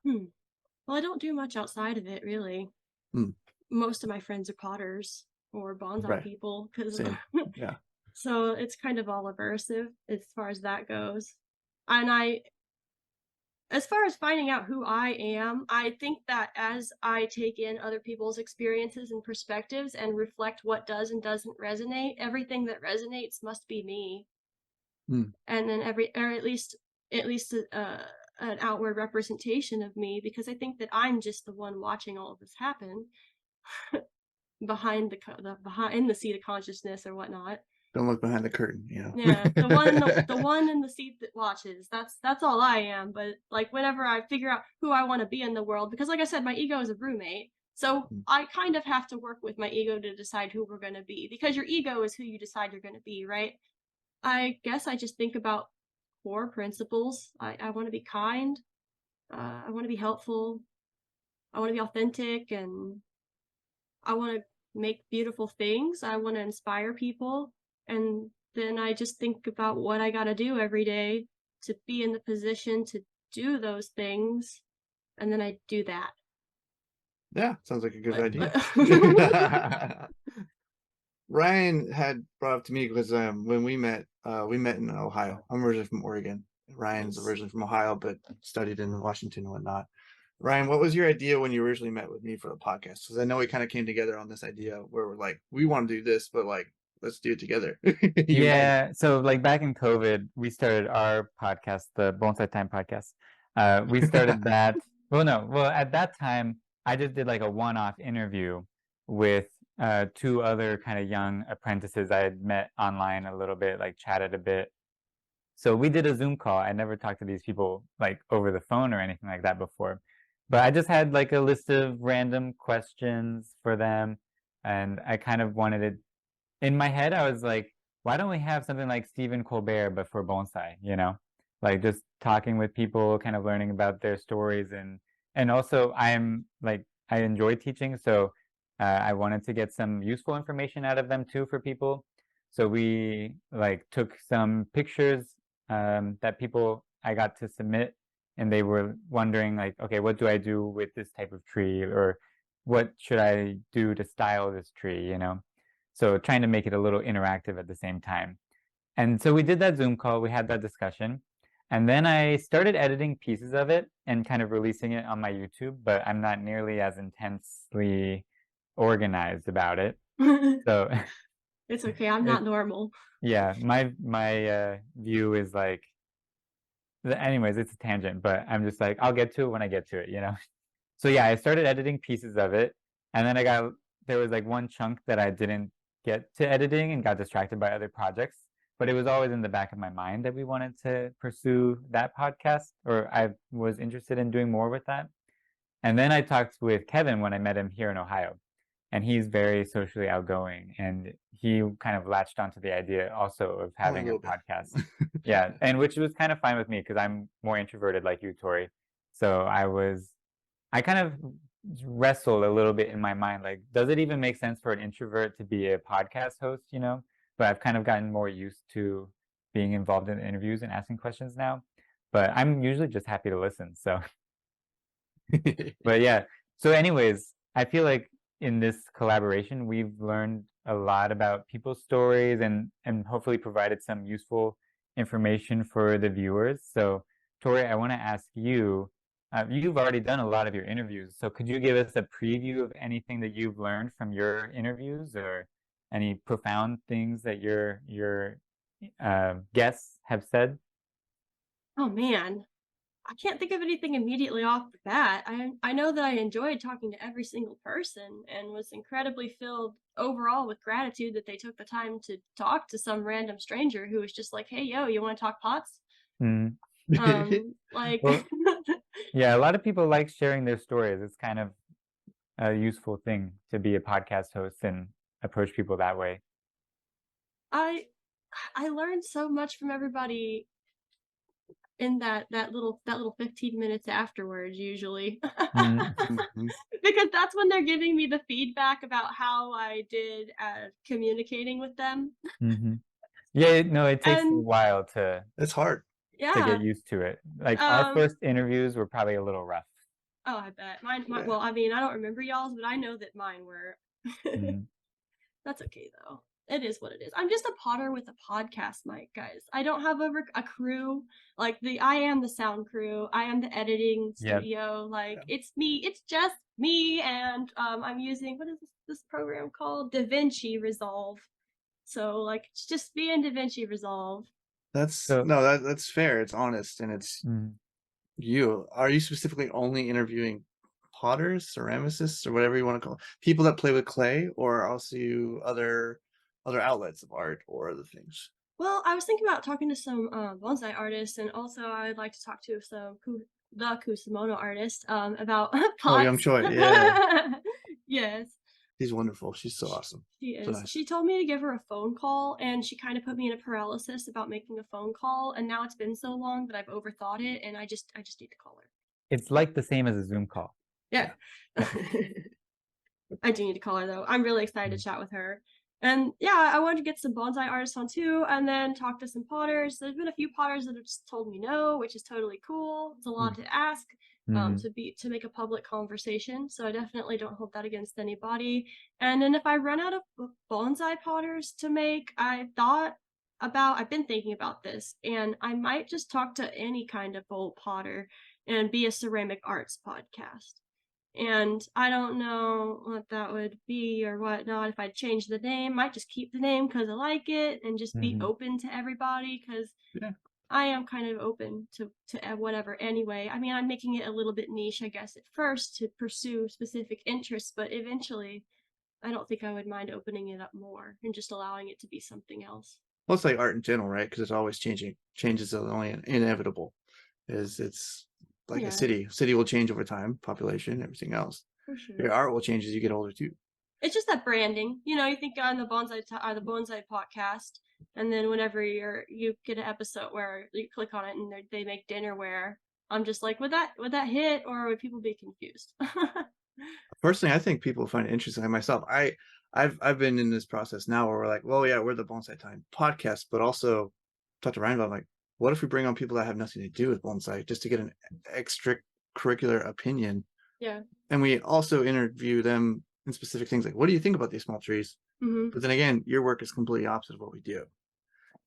Speaker 1: Hmm. Well, I don't do much outside of it, really.
Speaker 2: Hmm,
Speaker 1: Most of my friends are potters or bonsai
Speaker 2: right.
Speaker 1: people, because
Speaker 2: Same. Yeah.
Speaker 1: so it's kind of all aversive as far as that goes. And as far as finding out who I am, I think that as I take in other people's experiences and perspectives and reflect what does and doesn't resonate, everything that resonates must be me.
Speaker 2: Hmm.
Speaker 1: And then or at least an outward representation of me, because I think that I'm just the one watching all of this happen behind behind the seat of consciousness or whatnot.
Speaker 2: Don't look behind the curtain,
Speaker 1: Yeah, the one in the seat that watches. That's all I am. But like, whenever I figure out who I want to be in the world, because like I said, my ego is a roommate. So
Speaker 2: Hmm.
Speaker 1: I kind of have to work with my ego to decide who we're going to be, because your ego is who you decide you're going to be, right? I guess I just think about core principles. I want to be kind. I want to be helpful. I want to be authentic, and I want to make beautiful things. I want to inspire people. And then I just think about what I got to do every day to be in the position to do those things. And then I do that.
Speaker 2: Yeah, sounds like a good idea.
Speaker 1: But
Speaker 2: Ryan had brought up to me because when we met in Ohio. I'm originally from Oregon. Ryan's
Speaker 1: nice.
Speaker 2: originally from Ohio, but studied in Washington and whatnot. Ryan, what was your idea when you originally met with me for the podcast? Because I know we kind of came together on this idea where we're like, we want to do this, but like, let's do it together. United.
Speaker 3: Yeah, so like back in COVID, we started our podcast, the Bonsai Time podcast. We started that Well, no. Well, at that time, I just did like a one-off interview with two other kind of young apprentices I had met online a little bit, like chatted a bit. So we did a Zoom call. I never talked to these people like over the phone or anything like that before. But I just had like a list of random questions for them, and I kind of wanted it in my head. I was like, why don't we have something like Stephen Colbert but for bonsai, you know? Like just talking with people, kind of learning about their stories, and also I'm like I enjoy teaching, so I wanted to get some useful information out of them too for people. So we like took some pictures that people I got to submit, and they were wondering like, okay, what do I do with this type of tree, or what should I do to style this tree, you know? So trying to make it a little interactive at the same time. And so we did that Zoom call, we had that discussion, and then I started editing pieces of it and kind of releasing it on my YouTube, but I'm not nearly as intensely organized about it. So
Speaker 1: It's okay. I'm
Speaker 3: it,
Speaker 1: not normal.
Speaker 3: yeah, my view is like, anyways, it's a tangent, but I'm just like, I'll get to it when I get to it, you know? So yeah, I started editing pieces of it, and then there was like one chunk that I didn't get to editing and got distracted by other projects, but it was always in the back of my mind that we wanted to pursue that podcast, or I was interested in doing more with that. And then I talked with Kevin when I met him here in Ohio, and he's very socially outgoing, and he kind of latched onto the idea also of
Speaker 2: Only a
Speaker 3: having a
Speaker 2: little bit.
Speaker 3: podcast. Yeah, and which was kind of fine with me because I'm more introverted like you, Tori. So I kind of wrestled a little bit in my mind, like, does it even make sense for an introvert to be a podcast host, you know? But I've kind of gotten more used to being involved in interviews and asking questions now. But I'm usually just happy to listen. So, but yeah. So, anyways, I feel like in this collaboration, we've learned a lot about people's stories and hopefully provided some useful information for the viewers. So, Tori, I want to ask you, you've already done a lot of your interviews, so could you give us a preview of anything that you've learned from your interviews, or any profound things that your guests have said?
Speaker 1: Oh man. I can't think of anything immediately off the bat. I know that I enjoyed talking to every single person and was incredibly filled overall with gratitude that they took the time to talk to some random stranger who was just like, "Hey, yo, you want to talk pots?"
Speaker 3: Mm.
Speaker 1: Like
Speaker 3: Well, yeah, a lot of people like sharing their stories. It's kind of a useful thing to be a podcast host and approach people that way.
Speaker 1: I I learned so much from everybody in that little 15 minutes afterwards usually.
Speaker 2: Mhm.
Speaker 1: Because that's when they're giving me the feedback about how I did at communicating with them.
Speaker 3: Mm-hmm. Yeah, no, it takes a
Speaker 1: And
Speaker 3: while
Speaker 2: It's hard.
Speaker 3: to get
Speaker 1: yeah,
Speaker 3: used to it. Like our
Speaker 1: um
Speaker 3: first interviews were probably a little rough.
Speaker 1: oh, I bet. Mine
Speaker 2: Yeah.
Speaker 1: well, I mean, I don't remember y'all's, but I know that mine were.
Speaker 3: Mm,
Speaker 1: That's okay though. It is what it is. I'm just a potter with a podcast mic, guys. I don't have a crew. Like I am the sound crew. I am the editing
Speaker 3: yep.
Speaker 1: studio. Like
Speaker 2: Yeah.
Speaker 1: it's me. It's just me, and I'm using what is this program called? DaVinci Resolve. So like it's just me and DaVinci Resolve.
Speaker 2: That's
Speaker 3: So,
Speaker 2: no, that's fair. It's honest, and it's
Speaker 3: mm,
Speaker 2: you. Are you specifically only interviewing potters, ceramicists, or whatever you want to call people that play with clay, or also you other outlets of art or other things?
Speaker 1: Well, I was thinking about talking to some bonsai artists, and also I'd like to talk to the Kusamono artist about
Speaker 2: Oh, Young
Speaker 1: pots.
Speaker 2: Choi, yeah,
Speaker 1: Yes,
Speaker 2: she's wonderful. She's so
Speaker 1: sh-
Speaker 2: awesome,
Speaker 1: she
Speaker 2: so
Speaker 1: is.
Speaker 2: nice.
Speaker 1: She told me to give her a phone call, and she kind of put me in a paralysis about making a phone call. And now it's been so long that I've overthought it, and I just need to call her.
Speaker 3: it's like the same as a Zoom call.
Speaker 1: Yeah.
Speaker 2: Yeah,
Speaker 3: Yeah.
Speaker 1: I do need to call her though. I'm really excited
Speaker 3: Mm,
Speaker 1: to chat with her. And yeah, I wanted to get some bonsai artists on too, and then talk to some potters. There's been a few potters that have just told me no, which is totally cool. It's a lot
Speaker 3: mm,
Speaker 1: to ask
Speaker 3: mhm,
Speaker 1: to make a public conversation. So I definitely don't hold that against anybody. And then if I run out of bonsai potters to make, I've been thinking about this, and I might just talk to any kind of old potter and be a ceramic arts podcast. And I don't know what that would be or whatnot if I'd change the name. Might just keep the name because I like it and just be
Speaker 3: mhm.
Speaker 1: open to everybody because
Speaker 2: yeah.
Speaker 1: I am kind of open to whatever anyway. I mean, I'm making it a little bit niche, I guess, at first to pursue specific interests, but eventually I don't think I would mind opening it up more and just allowing it to be something else.
Speaker 2: Well, it's like art in general, right? Because it's always changing. Changes are only inevitable. It's like a
Speaker 1: Yeah,
Speaker 2: city. City will change over time, population, everything else.
Speaker 1: for sure.
Speaker 2: Your art will change as you get older too.
Speaker 1: It's just that branding. You know, you think on the the Bonsai podcast, and then whenever you get an episode where you click on it and they make dinnerware, I'm just like, would that hit or would people be confused?
Speaker 2: Personally, I think people find it interesting. Like myself, I've been in this process now where we're like, well, yeah, we're the Bonsai Time podcast, but also talk to Ryan about like, what if we bring on people that have nothing to do with bonsai just to get an extracurricular opinion,
Speaker 1: Yeah.
Speaker 2: and we also interview them in specific things like, what do you think about these small trees?
Speaker 1: Mm-hmm.
Speaker 2: But then again, your work is completely opposite of what we do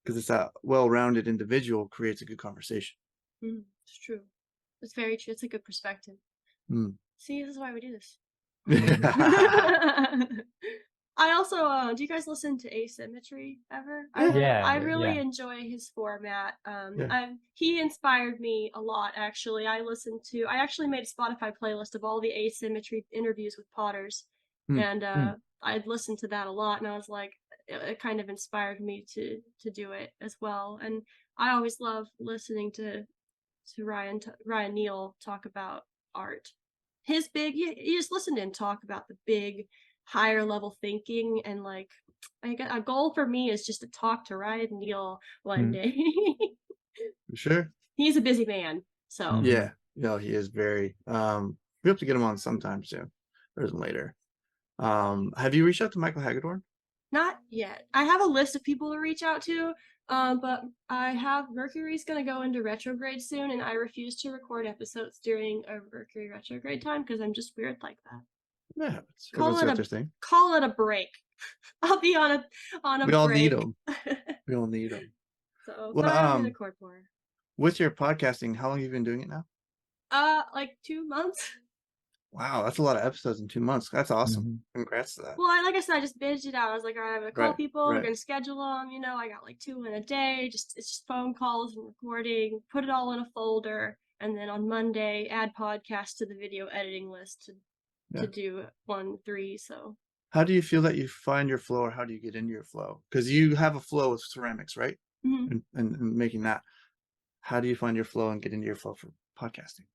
Speaker 2: because it's a well-rounded individual creates a good conversation.
Speaker 1: Mm-hmm. It's true. It's very true. It's a good perspective.
Speaker 2: Mm.
Speaker 1: See, this is why we do this. I also do you guys listen to Asymmetry ever?
Speaker 3: Yeah,
Speaker 1: I really
Speaker 3: yeah.
Speaker 1: enjoy his format.
Speaker 2: Yeah.
Speaker 1: He inspired me a lot actually. I actually made a Spotify playlist of all the Asymmetry interviews with potters,
Speaker 2: Hmm.
Speaker 1: and
Speaker 3: Hmm.
Speaker 1: I'd listened to that a lot, and I was like, it kind of inspired me to do it as well. And I always love listening to Ryan Neal talk about art. You just listen to him talk about the big higher level thinking, and like a goal for me is just to talk to Ryan Neal one
Speaker 3: Hmm.
Speaker 1: day.
Speaker 2: Sure.
Speaker 1: He's a busy man, so
Speaker 2: Yeah. No, he is very. We hope to get him on sometime soon, or later. Have you reached out to Michael Hagedorn?
Speaker 1: not yet. I have a list of people to reach out to, but I have Mercury's gonna go into retrograde soon, and I refuse to record episodes during a Mercury retrograde time because I'm just weird like that.
Speaker 2: Yeah,
Speaker 1: Call
Speaker 2: everyone's
Speaker 1: it
Speaker 2: got
Speaker 1: a
Speaker 2: their thing.
Speaker 1: call it a break. I'll be on a
Speaker 2: We all need
Speaker 1: break.
Speaker 2: them. We all need them.
Speaker 1: So
Speaker 2: Well,
Speaker 1: sorry I don't mean to record more.
Speaker 2: with your podcasting, how long have you been doing it now?
Speaker 1: Like 2 months.
Speaker 2: Wow, that's a lot of episodes in 2 months. That's awesome.
Speaker 3: Mhm.
Speaker 2: Congrats to that.
Speaker 1: Well, like I said, I just binged it out. I was like, all right, I'm gonna call
Speaker 2: Right,
Speaker 1: people. We're
Speaker 2: right.
Speaker 1: gonna schedule them. You know, I got like 2 in a day. It's just phone calls and recording. Put it all in a folder, and then on Monday, add podcast to the video editing list to
Speaker 2: Yeah.
Speaker 1: do 1-3. So
Speaker 2: How do you feel that you find your flow, or how do you get into your flow? Because you have a flow with ceramics, right?
Speaker 1: mhm.
Speaker 2: And making that. How do you find your flow and get into your flow for podcasting?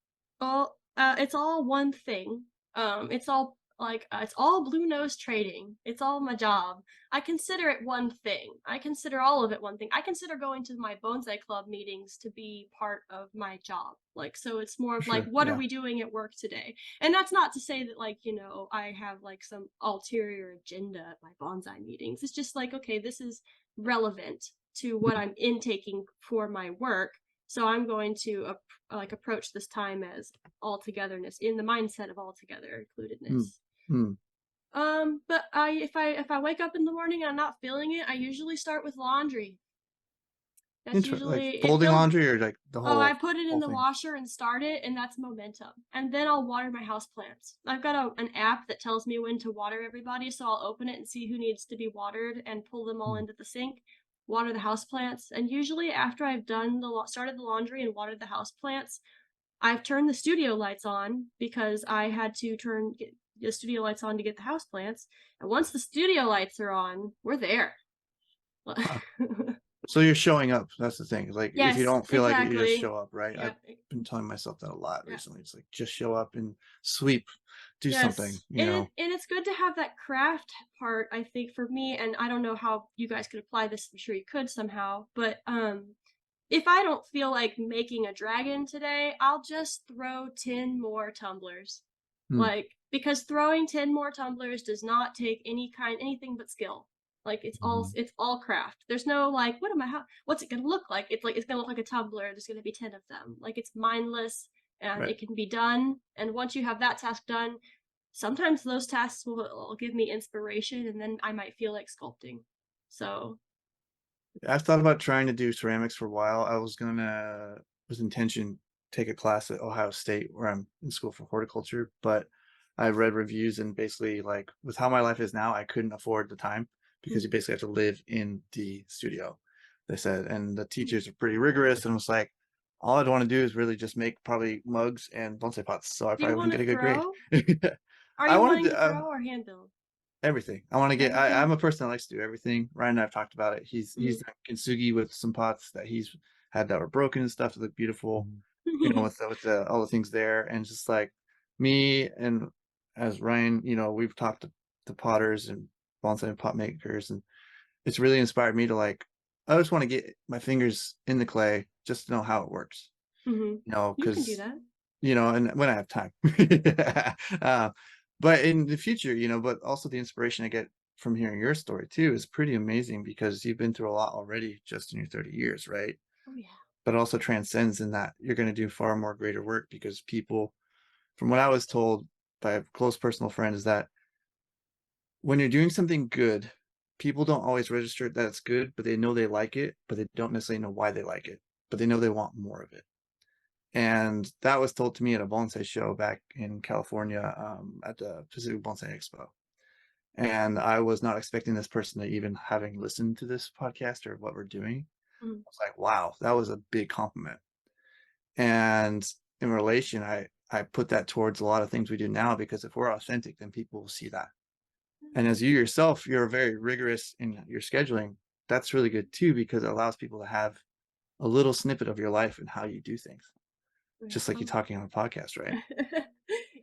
Speaker 1: Well, it's all one thing. It's all blue nose trading. It's all my job. I consider it one thing. I consider all of it one thing. I consider going to my bonsai club meetings to be part of my job. Like, so it's more of like,
Speaker 2: Sure.
Speaker 1: what are
Speaker 2: Yeah.
Speaker 1: we doing at work today? And that's not to say that, like, you know, I have like some ulterior agenda at my bonsai meetings. It's just like, okay, this is relevant to what I'm intaking for my work. So I'm going to approach this time as all togetherness, in the mindset of all together includedness.
Speaker 2: Hmm.
Speaker 1: But if I wake up in the morning and I'm not feeling it, I usually start with laundry. That's
Speaker 2: Like
Speaker 1: usually it
Speaker 2: folding
Speaker 1: feels.
Speaker 2: laundry, or like the
Speaker 1: Oh,
Speaker 2: whole
Speaker 1: I put it in
Speaker 2: whole
Speaker 1: the
Speaker 2: thing?
Speaker 1: washer and start it, and that's momentum. And then I'll water my houseplants. I've got an app that tells me when to water everybody, so I'll open it and see who needs to be watered and pull them all
Speaker 3: Mm.
Speaker 1: into the sink, water the houseplants. And usually after I've started the laundry and watered the houseplants, I've turned the studio lights on because I had to get the studio lights on to get the houseplants. And once the studio lights are on, we're there.
Speaker 2: Huh. So you're showing up. That's the thing. Like, if you
Speaker 1: Yes,
Speaker 2: don't feel like it, you just
Speaker 1: exactly.
Speaker 2: show up, right?
Speaker 1: Yeah.
Speaker 2: I've been telling myself that a lot
Speaker 1: Yeah.
Speaker 2: recently. It's like, just show up and sweep, do something, you
Speaker 1: and
Speaker 2: know.
Speaker 1: and it's good to have that craft part, I think, for me. And I don't know how you guys could apply this. I'm sure you could somehow, but if I don't feel like making a dragon today, I'll just throw 10 more tumblers.
Speaker 2: Hmm.
Speaker 1: Like, because throwing 10 more tumblers does not take anything but skill. Like, it's all craft. There's no like, what's it gonna look like? It's like, it's gonna look like a tumbler. There's gonna be 10 of them. Like, it's mindless and
Speaker 2: Right.
Speaker 1: it can be done. And once you have that task done, sometimes those tasks will give me inspiration, and then I might feel like sculpting. So
Speaker 2: I've thought about trying to do ceramics for a while. I was gonna, with intention, take a class at Ohio State where I'm in school for horticulture, but I read reviews, and basically, like, with how my life is now, I couldn't afford the time because you basically have to live in the studio. they said, and the teachers are pretty rigorous. And it was like, all I'd want to do is really just make probably mugs and bonsai pots, so I
Speaker 1: Do you
Speaker 2: probably wouldn't
Speaker 1: want
Speaker 2: get a
Speaker 1: to
Speaker 2: good grade.
Speaker 1: throw? Are
Speaker 2: I
Speaker 1: you
Speaker 2: wanted
Speaker 1: wanting to
Speaker 2: to,
Speaker 1: throw or hand build?
Speaker 2: everything. I want to get.
Speaker 1: Everything?
Speaker 2: I'm a person that likes to do everything. Ryan and I've talked about it. He's
Speaker 1: Mhm.
Speaker 2: done kintsugi with some pots that he's had that were broken and stuff that look beautiful. You know, with the all the things there, and just like me and as Ryan, you know, we've talked to potters and bonsai and pot makers, and it's really inspired me to like. I just want to get my fingers in the clay just to know how it works.
Speaker 1: Mhm.
Speaker 2: You know,
Speaker 1: You can do
Speaker 2: because
Speaker 1: that.
Speaker 2: you know, and when I have time. uh, but in the future, you know, but also the inspiration I get from hearing your story too is pretty amazing because you've been through a lot already just in your 30 years, right?
Speaker 1: Oh yeah.
Speaker 2: But also transcends in that you're going to do far more greater work because people, from what I was told by a close personal friend, is that when you're doing something good, people don't always register that it's good, but they know they like it, but they don't necessarily know why they like it, but they know they want more of it. And that was told to me at a bonsai show back in California, at the Pacific Bonsai Expo. And I was not expecting this person to even having listened to this podcast or what we're doing.
Speaker 1: Mhm.
Speaker 2: I was like, wow, that was a big compliment. And in relation, I put that towards a lot of things we do now, because if we're authentic, then people will see that. And as you yourself, you're very rigorous in your scheduling. That's really good too, because it allows people to have a little snippet of your life and how you do things,
Speaker 1: Yeah.
Speaker 2: just like you're talking on a podcast, right?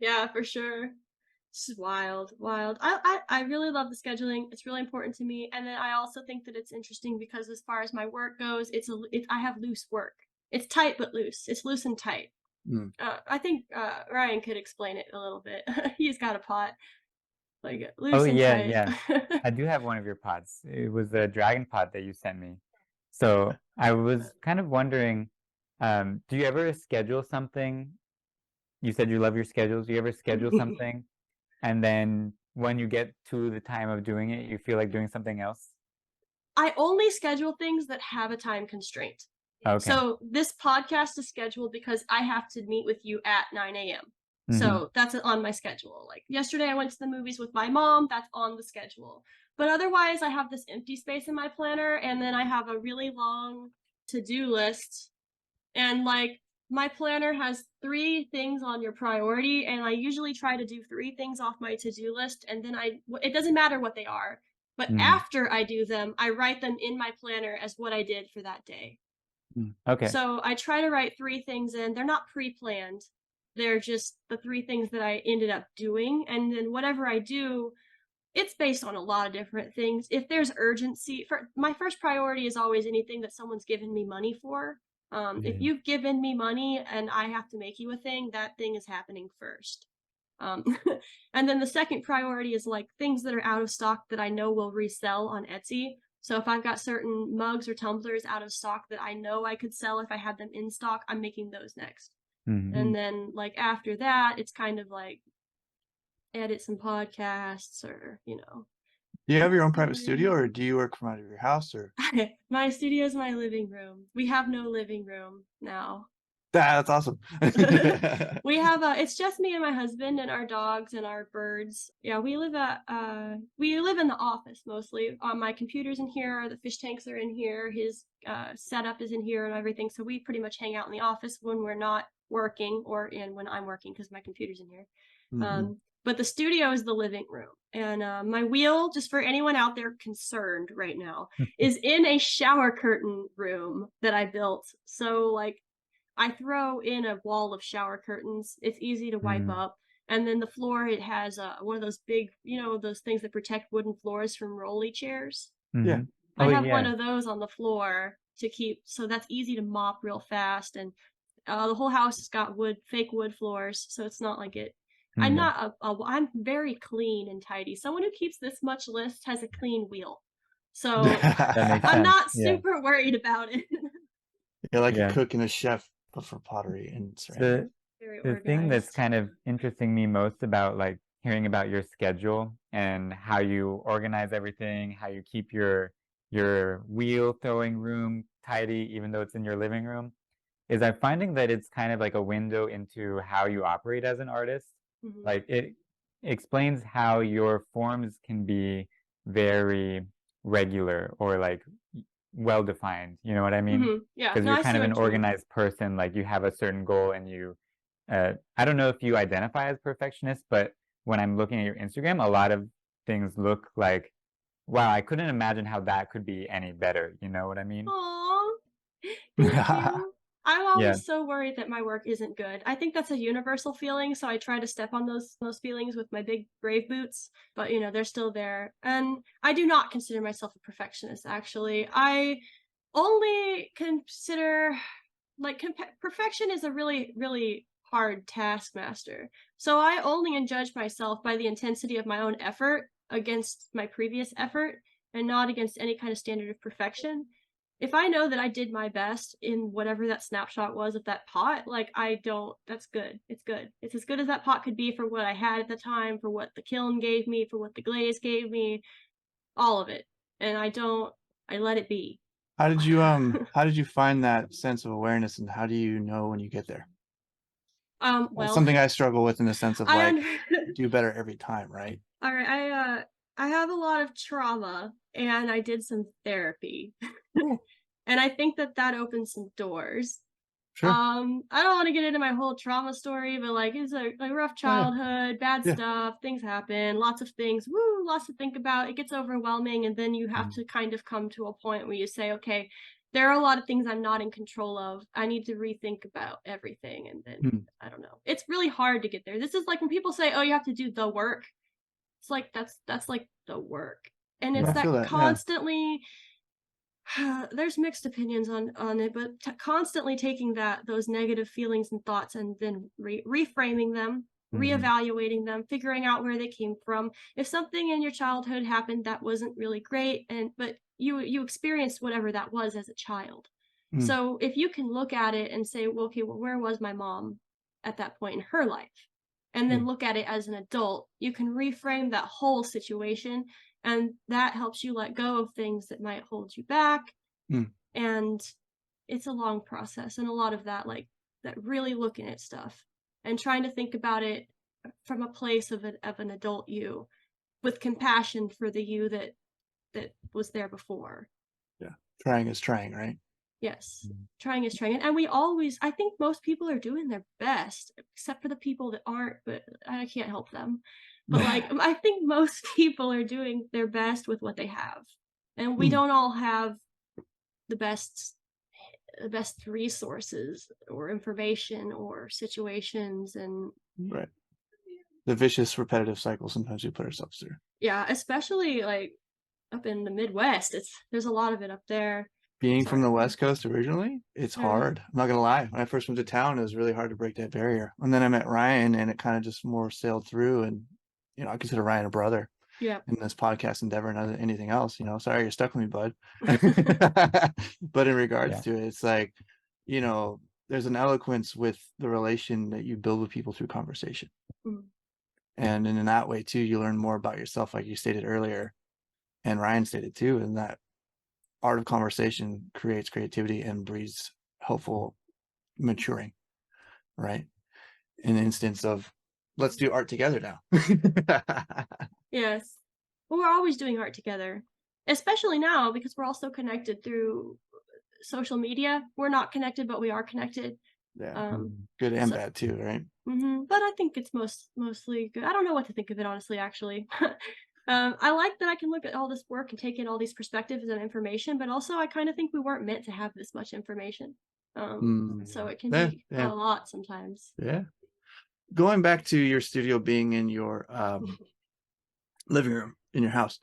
Speaker 1: Yeah, for sure. It's wild, wild. I really love the scheduling. It's really important to me. And then I also think that it's interesting because as far as my work goes, I have loose work. It's tight but loose. It's loose and tight.
Speaker 2: Mm.
Speaker 1: I think Ryan could explain it a little bit. He's got a pot like
Speaker 3: Oh
Speaker 1: loose and
Speaker 3: yeah,
Speaker 1: tight.
Speaker 3: yeah. I do have one of your pots. It was the dragon pot that you sent me. So I was kind of wondering, do you ever schedule something? You said you love your schedules. Do you ever schedule something and then when you get to the time of doing it, you feel like doing something else?
Speaker 1: I only schedule things that have a time constraint.
Speaker 3: Okay.
Speaker 1: So this podcast is scheduled because I have to meet with you at 9 a.m.
Speaker 3: Mm-hmm.
Speaker 1: So that's on my schedule. Like yesterday, I went to the movies with my mom. That's on the schedule. But otherwise, I have this empty space in my planner, and then I have a really long to-do list. And like my planner has 3 things on your priority, and I usually try to do 3 things off my to-do list, and then it doesn't matter what they are. But
Speaker 3: Mm-hmm.
Speaker 1: after I do them, I write them in my planner as what I did for that day.
Speaker 3: Okay.
Speaker 1: So I try to write 3 things in. They're not pre-planned. They're just the 3 things that I ended up doing. And then whatever I do, it's based on a lot of different things. If there's urgency, my first priority is always anything that someone's given me money for. If
Speaker 3: Mm-hmm.
Speaker 1: you've given me money and I have to make you a thing, that thing is happening first. Um, and then the second priority is like things that are out of stock that I know will resell on Etsy. So if I've got certain mugs or tumblers out of stock that I know I could sell if I had them in stock, I'm making those next.
Speaker 3: Mm-hmm.
Speaker 1: And then like after that, it's kind of like edit some podcasts or,
Speaker 2: Do you have your own private studio, or do you work from out of your house, or
Speaker 1: My studio is my living room. We have no living room now.
Speaker 2: that's awesome.
Speaker 1: We have it's just me and my husband and our dogs and our birds. Yeah, we live in the office mostly. My computer's in here, the fish tanks are in here, his setup is in here and everything. So we pretty much hang out in the office when we're not working or when I'm working because my computer's in here.
Speaker 2: Mhm.
Speaker 1: But the studio is the living room. And my wheel, just for anyone out there concerned right now, is in a shower curtain room that I built. So like I throw in a wall of shower curtains. It's easy to wipe
Speaker 3: Mm-hmm.
Speaker 1: up. And then the floor, it has one of those big, those things that protect wooden floors from rolly chairs.
Speaker 2: Yeah.
Speaker 1: I
Speaker 3: Oh
Speaker 1: have one
Speaker 3: yeah.
Speaker 1: of those on the floor to keep, so that's easy to mop real fast. And the whole house has got fake wood floors, so it's not like it. I'm
Speaker 3: Yeah.
Speaker 1: not I'm very clean and tidy. Someone who keeps this much list has a clean wheel. So
Speaker 3: That makes
Speaker 1: I'm
Speaker 3: sense.
Speaker 1: not
Speaker 3: Yeah.
Speaker 1: super worried about it.
Speaker 2: You're like a
Speaker 3: Yeah.
Speaker 2: cook and a chef, but for pottery and ceramics.
Speaker 3: The
Speaker 1: Very
Speaker 3: the thing that's
Speaker 1: organized.
Speaker 3: kind of interesting me most about like hearing about your schedule and how you organize everything, how you keep your wheel throwing room tidy even though it's in your living room, is I'm finding that it's kind of like a window into how you operate as an artist.
Speaker 1: Mhm.
Speaker 3: Like it explains how your forms can be very regular or like well defined. You know what I mean?
Speaker 1: Yeah,
Speaker 3: Because
Speaker 1: no,
Speaker 3: you're
Speaker 1: I
Speaker 3: kind
Speaker 1: see
Speaker 3: of an
Speaker 1: what you mean.
Speaker 3: organized person, like you have a certain goal and you I don't know if you identify as perfectionist, but when I'm looking at your Instagram, a lot of things look like, wow, I couldn't imagine how that could be any better. You know what I mean?
Speaker 1: Aw, thank you. I'm
Speaker 3: Yeah.
Speaker 1: always so worried that my work isn't good. I think that's a universal feeling, so I try to step on those feelings with my big brave boots, but they're still there. And I do not consider myself a perfectionist actually. I only consider perfection is a really hard taskmaster. So I only judge myself by the intensity of my own effort against my previous effort and not against any kind of standard of perfection. If I know that I did my best in whatever that snapshot was of that pot, like I don't, that's good. It's good. It's as good as that pot could be for what I had at the time, for what the kiln gave me, for what the glaze gave me, all of it. And I let it be.
Speaker 2: How did you find that sense of awareness, and how do you know when you get there? That's
Speaker 1: Well,
Speaker 2: something I struggle with in the sense of
Speaker 1: I
Speaker 2: like
Speaker 1: under
Speaker 2: do better every time, right?
Speaker 1: All right, I have a lot of trauma and I did some therapy.
Speaker 2: Cool.
Speaker 1: And I think that that opened some doors.
Speaker 2: Sure.
Speaker 1: I don't want to get into my whole trauma story, but like it's a rough
Speaker 2: Oh yeah.
Speaker 1: childhood, bad
Speaker 2: Yeah.
Speaker 1: stuff, things happen, lots of things, woo, lots to think about. It gets overwhelming, and then you have
Speaker 3: Mm.
Speaker 1: to kind of come to a point where you say, okay, there are a lot of things I'm not in control of. I need to rethink about everything, and then
Speaker 2: Hmm.
Speaker 1: I don't know. It's really hard to get there. This is like when people say, "Oh, you have to do the work." It's like that's like the work. And
Speaker 2: Yeah,
Speaker 1: it's
Speaker 2: I
Speaker 1: that
Speaker 2: feel that. Yeah.
Speaker 1: constantly there's mixed opinions on it, but constantly taking those negative feelings and thoughts and then reframing them,
Speaker 3: Mm-hmm.
Speaker 1: reevaluating them, figuring out where they came from. If something in your childhood happened that wasn't really great, but you experienced whatever that was as a child.
Speaker 2: Mm,
Speaker 1: So if you can look at it and say, well, okay, well, where was my mom at that point in her life? And then
Speaker 2: mm,
Speaker 1: look at it as an adult, you can reframe that whole situation, and that helps you let go of things that might hold you back.
Speaker 2: mm.
Speaker 1: And it's a long process, and a lot of that, like that really looking at stuff and trying to think about it from a place of an adult you with compassion for the you that was there before.
Speaker 2: Yeah. Trying is trying, right?
Speaker 1: Yes.
Speaker 3: Mm.
Speaker 1: Trying is trying. And we always, I think most people are doing their best, except for the people that aren't, but I can't help them. But like, I think most people are doing their best with what they have. And we
Speaker 2: Mm,
Speaker 1: don't all have the best resources or information or situations. And
Speaker 2: right. The vicious repetitive cycle sometimes we put ourselves through.
Speaker 1: yeah, especially like up in the Midwest, there's a lot of it up there.
Speaker 2: Being from
Speaker 1: Sorry.
Speaker 2: the West Coast originally, it's
Speaker 1: Right.
Speaker 2: hard. I'm not gonna lie. When I first moved to town, it was really hard to break that barrier. And then I met Ryan, and it kind of just more sailed through. And I consider Ryan a brother
Speaker 1: Yeah.
Speaker 2: in this podcast endeavor and anything else. Sorry you're stuck with me, bud. But in regards
Speaker 3: Yeah.
Speaker 2: to it, it's like, there's an eloquence with the relation that you build with people through conversation.
Speaker 1: Mm.
Speaker 2: And in that way too, you learn more about yourself, like you stated earlier, and Ryan stated too, and that art of conversation creates creativity and breeds helpful maturing, right? An instance of let's do art together now.
Speaker 1: Yes. Well, we're always doing art together, especially now because we're also connected through social media. We're not connected, but we are connected.
Speaker 2: Yeah,
Speaker 3: Mm.
Speaker 2: good and
Speaker 1: So,
Speaker 2: bad too, right?
Speaker 1: but I think it's mostly good. I don't know what to think of it honestly. Actually, I like that I can look at all this work and take in all these perspectives and information, but also I kind of think we weren't meant to have this much information. So
Speaker 2: Mm.
Speaker 1: it can
Speaker 2: Yeah,
Speaker 1: be a
Speaker 2: yeah,
Speaker 1: lot sometimes.
Speaker 2: yeah. Going back to your studio being in your living room in your house,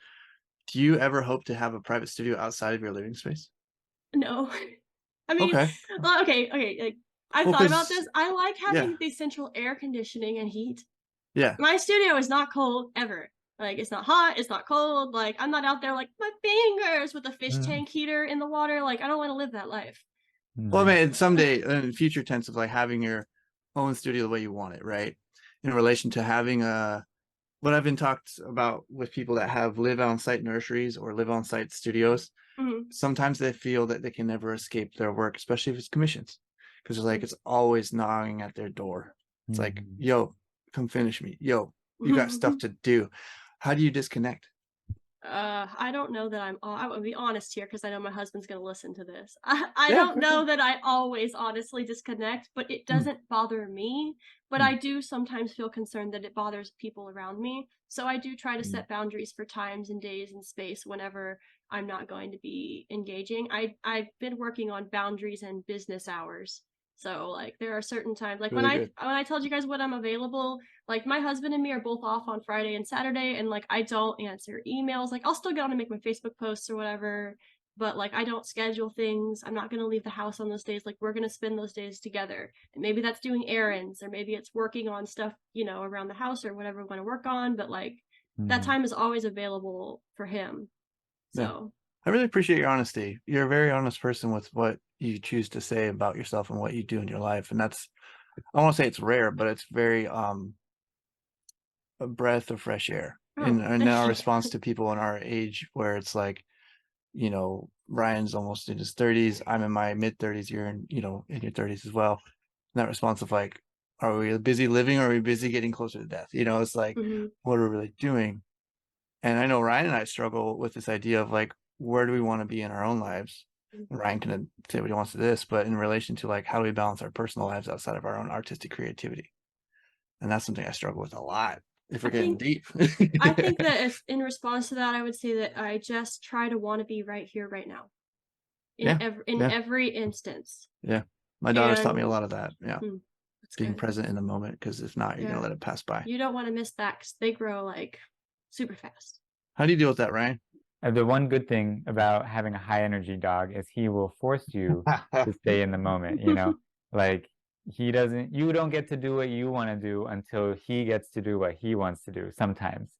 Speaker 2: do you ever hope to have a private studio outside of your living space?
Speaker 1: No. I mean,
Speaker 2: Okay.
Speaker 1: well, okay, like, I
Speaker 2: Well,
Speaker 1: thought about
Speaker 2: because
Speaker 1: this. I like
Speaker 2: yeah,
Speaker 1: having the central air conditioning and heat.
Speaker 2: yeah.
Speaker 1: My studio is not cold ever. Like, it's not hot, it's not cold. Like, I'm not out there like my fingers with a fish
Speaker 3: Mm.
Speaker 1: tank heater in the water. Like, I don't want to live that life.
Speaker 2: Well,
Speaker 3: Nice.
Speaker 2: man, someday in future tense of like having your own studio the way you want it, right? In relation to having what I've been talked about with people that have live on site nurseries or live on site studios,
Speaker 1: Mhm.
Speaker 2: sometimes they feel that they can never escape their work, especially if it's commissions. Because it's like it's always gnawing at their door. It's like,
Speaker 3: Mhm.
Speaker 2: yo, come finish me. Yo, you got stuff to do. How do you disconnect?
Speaker 1: I don't know that I would be honest here because I know my husband's gonna listen to this. I
Speaker 2: Yeah,
Speaker 1: don't
Speaker 2: for sure.
Speaker 1: know that I always honestly disconnect, but it
Speaker 2: Mm,
Speaker 1: doesn't bother me. But
Speaker 2: mm,
Speaker 1: I do sometimes feel concerned that it bothers people around me. So I do try to
Speaker 2: mm.
Speaker 1: set boundaries for times and days and space whenever I'm not going to be engaging. I've been working on boundaries and business hours. So like there are certain times like
Speaker 2: Really good.
Speaker 1: when I told you guys when I'm available, like my husband and me are both off on Friday and Saturday, and like I don't answer emails. Like I'll still get on and make my Facebook posts or whatever, but like I don't schedule things. I'm not gonna leave the house on those days. Like we're gonna spend those days together. And maybe that's doing errands, or maybe it's working on stuff, around the house or whatever we want to work on. But like that
Speaker 3: Mhm.
Speaker 1: time is always available for him.
Speaker 2: Yeah.
Speaker 1: So
Speaker 2: I really appreciate your honesty. You're a very honest person with what you choose to say about yourself and what you do in your life. And that's, I won't say it's rare, but it's very a breath of fresh air
Speaker 1: oh,
Speaker 2: in
Speaker 1: thank
Speaker 2: our
Speaker 1: you.
Speaker 2: response to people in our age, where it's like, Ryan's almost in his 30s. I'm in my mid 30s. You're in, in your 30s as well. And that response of like, are we busy living or are we busy getting closer to death? It's like,
Speaker 1: Mhm.
Speaker 2: what are we really doing? And I know Ryan and I struggle with this idea of like, where do we want to be in our own lives? And Ryan can say what he wants to this, but in relation to like, how do we balance our personal lives outside of our own artistic creativity? And that's something I struggle with a lot if we're
Speaker 1: I
Speaker 2: getting
Speaker 1: think
Speaker 2: deep.
Speaker 1: I think that if in response to that, I would say that I just try to want to be right here, right now,
Speaker 2: Yeah.
Speaker 1: in
Speaker 2: Yeah.
Speaker 1: every instance.
Speaker 2: Yeah. My daughter's taught me a
Speaker 1: And
Speaker 2: lot of that. Yeah.
Speaker 1: mm, that's
Speaker 2: Being
Speaker 1: good.
Speaker 2: present in the moment, because if not, you're going to
Speaker 1: Yeah,
Speaker 2: let it pass by.
Speaker 1: you don't want to miss that because they grow like super fast.
Speaker 2: How do you deal with that, Ryan?
Speaker 3: The one good thing about having a high energy dog is he will force you to stay in the moment, like you don't get to do what you want to do until he gets to do what he wants to do sometimes.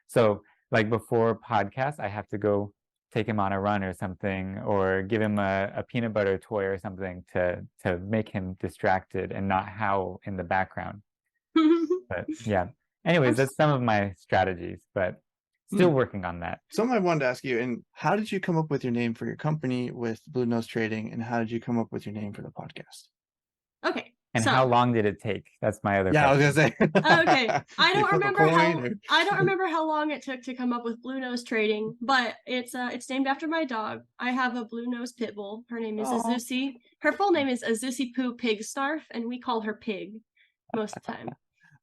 Speaker 3: So like before podcast, I have to go take him on a run or something, or give him a peanut butter toy or something to make him distracted and not howl in the background. But yeah,
Speaker 1: I'm
Speaker 3: anyways,
Speaker 1: s-
Speaker 3: that's some of my strategies, but
Speaker 2: Hmm.
Speaker 3: still working on that.
Speaker 2: Something I wanted to ask you, and how did you come up with your name for your company with Blue Nose Trading, and how did you come up with your name for the podcast?
Speaker 1: okay.
Speaker 3: And how
Speaker 1: So
Speaker 3: long did it take? That's my other
Speaker 2: Yeah, I was
Speaker 3: question.
Speaker 2: gonna say.
Speaker 1: okay,
Speaker 2: Did you flip a coin or?
Speaker 1: I don't remember how long it took to come up with Blue Nose Trading, but it's named after my dog. I have a blue nose pit bull. Her name is
Speaker 2: Oh,
Speaker 1: Azusi. Her full name is Azusi Poo Pigstarf, and we call her Pig most of the time.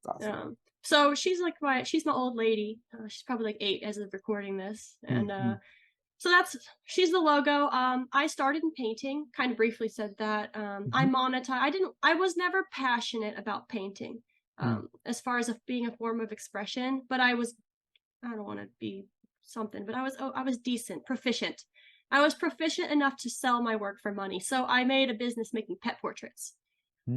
Speaker 2: that's awesome.
Speaker 1: So she's my old lady. She's probably like 8 as of recording this, and
Speaker 2: Mm-hmm.
Speaker 1: so she's the logo. I started in painting, kind of briefly said that. I monetize. I was never passionate about painting, as far as being a form of expression, but I don't want to be something, but I was decent, proficient. I was proficient enough to sell my work for money. So I made a business making pet portraits.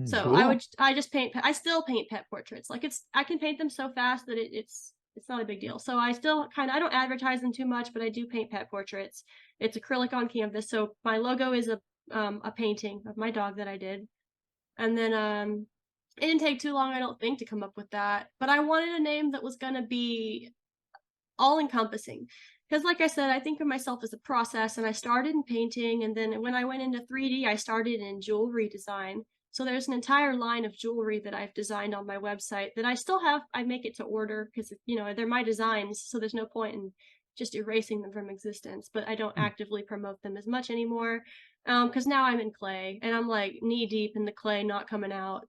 Speaker 1: So
Speaker 2: Cool.
Speaker 1: I just paint, I still paint pet portraits. Like I can paint them so fast that it's not a big deal. So I still I don't advertise them too much, but I do paint pet portraits. It's acrylic on canvas. So my logo is a painting of my dog that I did. And then, it didn't take too long, I don't think, to come up with that. But I wanted a name that was going to be all encompassing. Because, like I said, I think of myself as a process, and I started in painting, and then when I went into 3D, I started in jewelry design. So there's an entire line of jewelry that I've designed on my website that I still have. I make it to order because they're my designs, so there's no point in just erasing them from existence. But I don't actively promote them as much anymore because now I'm in clay and I'm like knee deep in the clay, not coming out.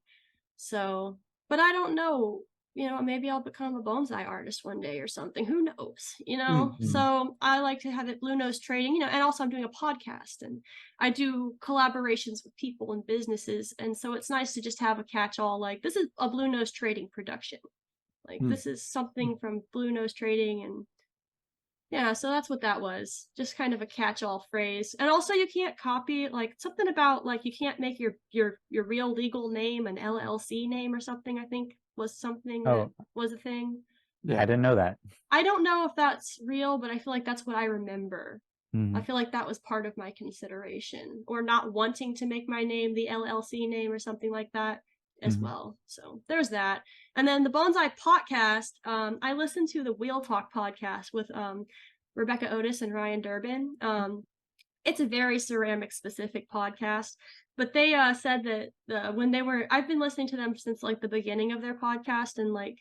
Speaker 1: So, but I don't know, maybe I'll become a bonsai artist one day or something. Who knows?
Speaker 2: Mm-hmm.
Speaker 1: So I like to have it Blue Nose Trading, and also I'm doing a podcast and I do collaborations with people and businesses. And so it's nice to just have a catch all like this is a Blue Nose Trading production. Like this is something from Blue Nose Trading, and yeah, so that's what that was. Just kind of a catch-all phrase. And also you can't copy like something about like you can't make your real legal name an LLC name or something, I think was something that
Speaker 3: Oh,
Speaker 1: was a thing.
Speaker 3: I
Speaker 2: Yeah.
Speaker 3: didn't know that.
Speaker 1: I don't know if that's real, but I feel like that's what I remember. I
Speaker 3: Mhm.
Speaker 1: feel like that was part of my consideration, or not wanting to make my name the LLC name or something like that as
Speaker 3: Mhm.
Speaker 1: well. So there's that. And then the Bonsai podcast, I listened to the Wheel Talk podcast with Rebecca Otis and Ryan Durbin. It's a very ceramic specific podcast, but they said that I've been listening to them since like the beginning of their podcast, and like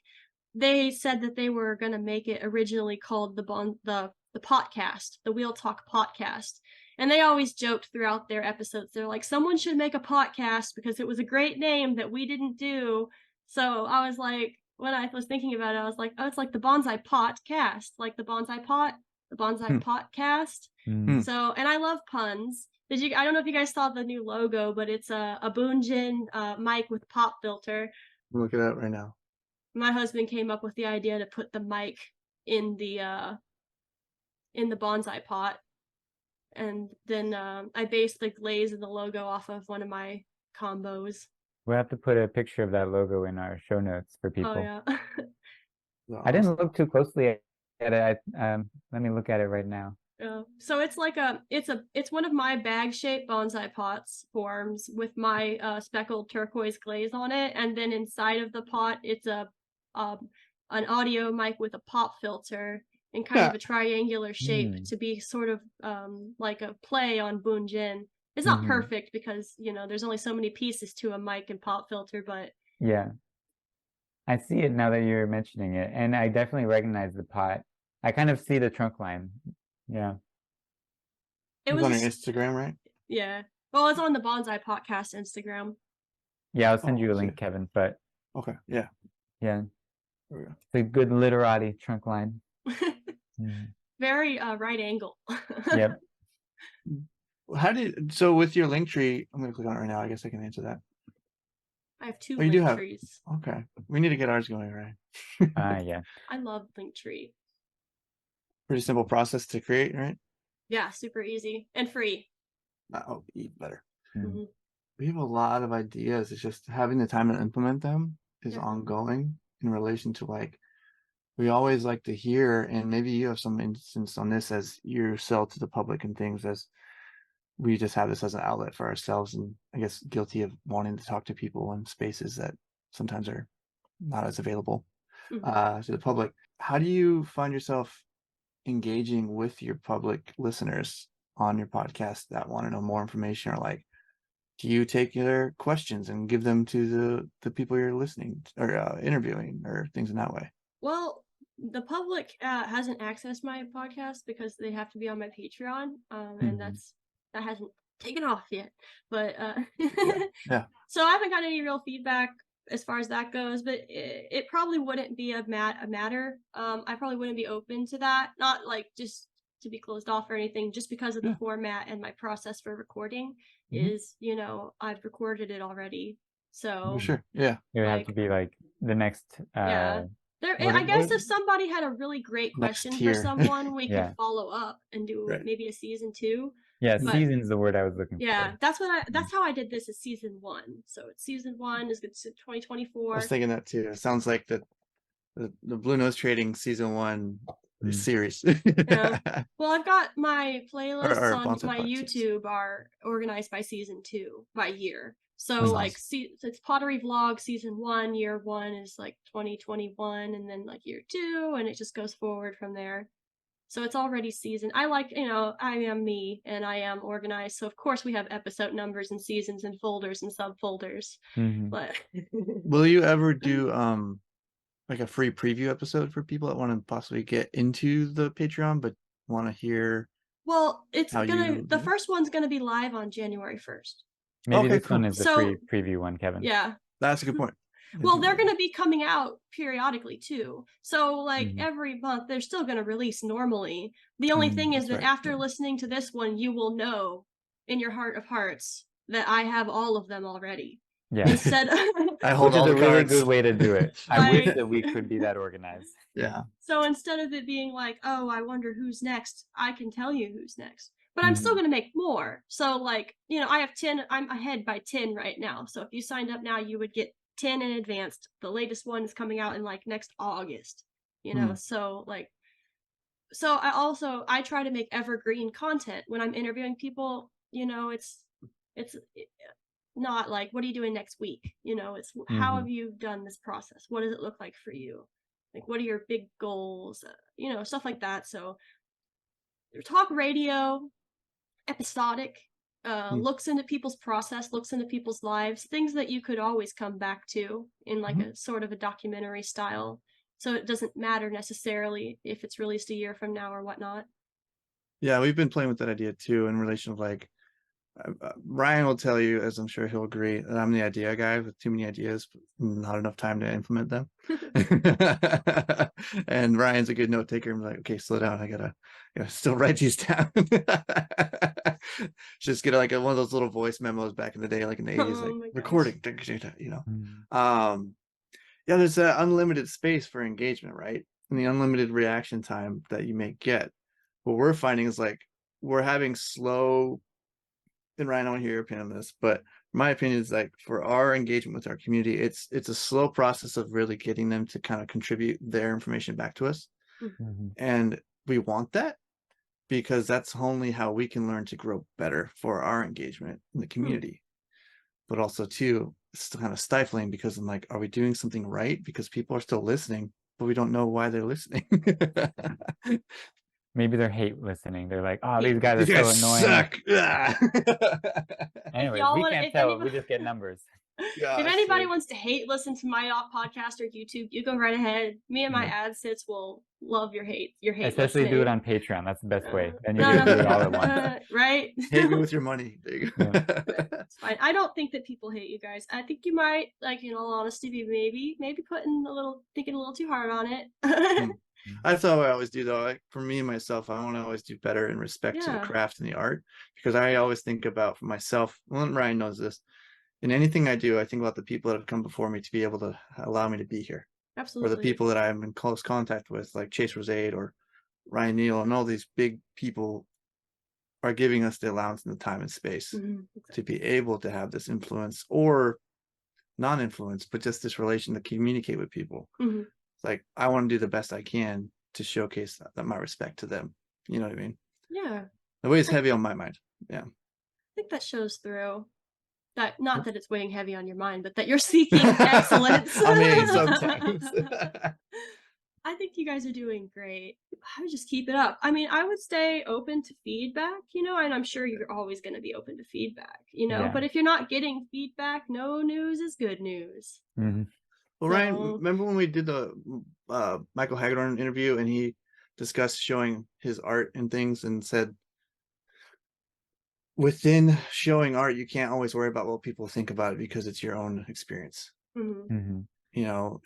Speaker 1: they said that they were gonna make it originally called the the podcast, the Wheel Talk podcast. And they always joked throughout their episodes. They're like, someone should make a podcast because it was a great name that we didn't do. So I was like, when I was thinking about it, I was like, oh, it's like the Bonsai Podcast, like the Bonsai Pot, the Bonsai Podcast. So, and I love puns. I don't know if you guys saw the new logo, but it's a Bunjin mic with pop filter.
Speaker 2: Look it up right now.
Speaker 1: My husband came up with the idea to put the mic in the bonsai pot, and then I based the glaze and the logo off of one of my combos.
Speaker 3: We'll have to put a picture of that logo in our show notes for people.
Speaker 1: Oh yeah.
Speaker 3: I didn't look too closely at it. Let me look at it right now.
Speaker 1: So it's like it's one of my bag-shaped bonsai pots forms with my speckled turquoise glaze on it, and then inside of the pot it's an audio mic with a pop filter in kind of a triangular shape to be sort of like a play on Bunjin. It's not perfect because there's only so many pieces to a mic and pop filter, but
Speaker 3: yeah, I see it now that you're mentioning it, and I definitely recognize the pot. I kind of see the trunk line. Yeah.
Speaker 2: It was on your Instagram, right?
Speaker 1: Yeah. Well, it's on the Bonsai Podcast Instagram.
Speaker 3: Yeah, I'll send you a link, Kevin, but
Speaker 2: okay. Yeah.
Speaker 3: Yeah.
Speaker 2: There we go.
Speaker 3: It's a good literati trunk line.
Speaker 1: Very right angle.
Speaker 3: Yep.
Speaker 2: So with your link tree, I'm gonna click on it right now. I guess I can answer that.
Speaker 1: I have two
Speaker 2: link
Speaker 1: trees.
Speaker 2: Okay. We need to get ours going, right?
Speaker 3: Yeah.
Speaker 1: I love Linktree.
Speaker 2: Pretty simple process to create, right?
Speaker 1: Yeah, super easy and free.
Speaker 2: Oh, even better.
Speaker 1: Mhm.
Speaker 2: We have a lot of ideas. It's just having the time to implement them is ongoing in relation to we always like to hear, and maybe you have some instance on this as you sell to the public and things, as we just have this as an outlet for ourselves, and I guess guilty of wanting to talk to people in spaces that sometimes are not as available to the public. How do you find yourself engaging with your public listeners on your podcast that want to know more information, or do you take their questions and give them to the people you're listening or interviewing or things in that way?
Speaker 1: Well, the public hasn't accessed my podcast because they have to be on my Patreon, and that hasn't taken off yet. But
Speaker 2: yeah.
Speaker 1: So I haven't got any real feedback as far as that goes, but it probably wouldn't be a matter. I probably wouldn't be open to that. Not just to be closed off or anything, just because of the format and my process for recording is, I've recorded it already. So
Speaker 2: sure. Yeah.
Speaker 3: It would have to be the next
Speaker 1: I guess if somebody had a really great question for someone, we could follow up and do maybe a season 2.
Speaker 3: Yeah, season's the word I was looking for.
Speaker 1: Yeah, that's how I did this, is season 1. So it's season 1 is 2024.
Speaker 2: I was thinking that too. It sounds like the Blue Nose Trading season 1 series.
Speaker 1: Yeah. Well, I've got my playlists
Speaker 2: or
Speaker 1: on
Speaker 2: Bonsai
Speaker 1: my
Speaker 2: Pod
Speaker 1: YouTube are organized by season 2 by year. So it's Pottery Vlog season 1, year 1 is 2021, and then year 2, and it just goes forward from there. So it's already seasoned. I I am me and I am organized. So of course we have episode numbers and seasons and folders and subfolders. But
Speaker 2: will you ever do a free preview episode for people that want to possibly get into the Patreon but want to hear?
Speaker 1: Well, the first one's gonna be live on January 1st.
Speaker 3: Maybe this one is the free preview one, Kevin.
Speaker 1: Yeah.
Speaker 2: That's a good point.
Speaker 1: Well, they're going to be coming out periodically too. So every month they're still going to release normally. The only thing is that after listening to this one, you will know in your heart of hearts that I have all of them already.
Speaker 3: Yeah.
Speaker 1: Instead
Speaker 2: I hold all the cards.
Speaker 3: Really good way to do it. I wish that we could be that organized.
Speaker 2: Yeah.
Speaker 1: So instead of it being oh, I wonder who's next, I can tell you who's next. But I'm still going to make more. So I have 10, I'm ahead by 10 right now. So if you signed up now, you would get 10 in advance. The latest one is coming out in next August, so so I try to make evergreen content when I'm interviewing people. It's not what are you doing next week? It's how have you done this process? What does it look like for you? What are your big goals? Stuff like that. So talk radio, episodic, looks into people's process, looks into people's lives, things that you could always come back to in a sort of a documentary style. So it doesn't matter necessarily if it's released a year from now or whatnot.
Speaker 2: Yeah, we've been playing with that idea too in relation of like Ryan will tell you, as I'm sure he'll agree, that I'm the idea guy with too many ideas, but not enough time to implement them. And Ryan's a good note taker. I'm like, okay, slow down. I gotta still write these down. Just get like one of those little voice memos back in the day, like in the 80s,
Speaker 1: Oh
Speaker 2: like
Speaker 1: my gosh.
Speaker 2: recording,
Speaker 3: Mm.
Speaker 2: Yeah, there's an unlimited space for engagement, right? And the unlimited reaction time that you may get. What we're finding is like we're having slow, and Ryan, I want to hear your opinion on this, but my opinion is like for our engagement with our community, it's a slow process of really getting them to kind of contribute their information back to us.
Speaker 3: Mhm.
Speaker 2: And we want that because that's only how we can learn to grow better for our engagement in the community. But also too, it's kind of stifling because I'm like, are we doing something right? Because people are still listening, but we don't know why they're listening.
Speaker 3: Maybe they're hate listening. They're like, oh,
Speaker 1: Yeah.
Speaker 3: these guys are
Speaker 2: These
Speaker 3: so
Speaker 2: guys
Speaker 3: annoying.
Speaker 2: suck.
Speaker 1: If
Speaker 3: Anyways,
Speaker 1: y'all
Speaker 3: we
Speaker 1: want,
Speaker 3: can't
Speaker 1: if
Speaker 3: tell. We
Speaker 1: anybody,
Speaker 3: just get numbers.
Speaker 1: if
Speaker 2: Gosh,
Speaker 1: anybody
Speaker 2: dude.
Speaker 1: wants to hate listen to my podcast or YouTube, you go right ahead. Me and my
Speaker 3: Yeah.
Speaker 1: ad sits will love your hate
Speaker 3: Especially do it
Speaker 1: listening.
Speaker 3: on Patreon. That's the best way. Then you
Speaker 1: No,
Speaker 3: get to do it all at
Speaker 1: no,
Speaker 3: once.
Speaker 1: right?
Speaker 2: Hate me with your money. There you go.
Speaker 3: Yeah.
Speaker 1: It's fine. I don't think that people hate you guys. I think you might, like, in all honesty, be maybe thinking a little too hard on it.
Speaker 2: That's how I always do though. Like, for me and myself, I want to always do better in respect to the
Speaker 1: Yeah,
Speaker 2: craft and the art because I always think about for myself. Well, and Ryan knows this. In anything I do, I think about the people that have come before me to be able to allow me to be here, or the
Speaker 1: absolutely.
Speaker 2: people that I'm in close contact with, like Chase Rosade or Ryan Neal, and all these big people are giving us the allowance and the time and space to be able to have this influence or non-influence, but just this relation to communicate with people.
Speaker 1: Mm-hmm.
Speaker 2: It's like I want to do the best I can to showcase that my respect to them. You know what I mean?
Speaker 1: Yeah,
Speaker 2: The way it's heavy on my mind. Yeah.
Speaker 1: I think that shows through. That not that it's weighing heavy on your mind, but that you're seeking excellence.
Speaker 2: I mean, sometimes.
Speaker 1: I think you guys are doing great. I would just keep it up. I mean, I would stay open to feedback, and I'm sure you're always going to be open to feedback,
Speaker 3: Yeah.
Speaker 1: but if you're not getting feedback, no news is good news.
Speaker 3: Mm-hmm.
Speaker 2: Well, Ryan,
Speaker 1: So,
Speaker 2: remember when we did the Michael Hagedorn interview and he discussed showing his art and things and said, within showing art, you can't always worry about what people think about it because it's your own experience.
Speaker 1: mhm.
Speaker 3: Mm-hmm.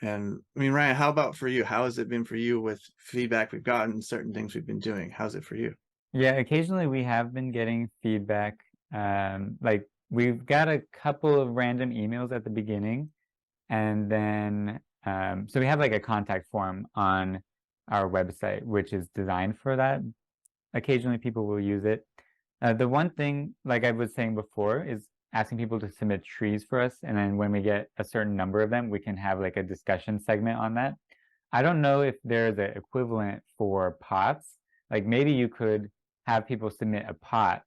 Speaker 2: And I mean, Ryan, how about for you? How has it been for you with feedback we've gotten, certain things we've been doing? How's it for you?
Speaker 3: Yeah, occasionally we have been getting feedback. Like we've got a couple of random emails at the beginning, and then so we have like a contact form on our website, which is designed for that. Occasionally people will use it. The one thing, like I was saying before, is asking people to submit trees for us, and then when we get a certain number of them, we can have like a discussion segment on that. I don't know if there's an equivalent for pots. Like maybe you could have people submit a pot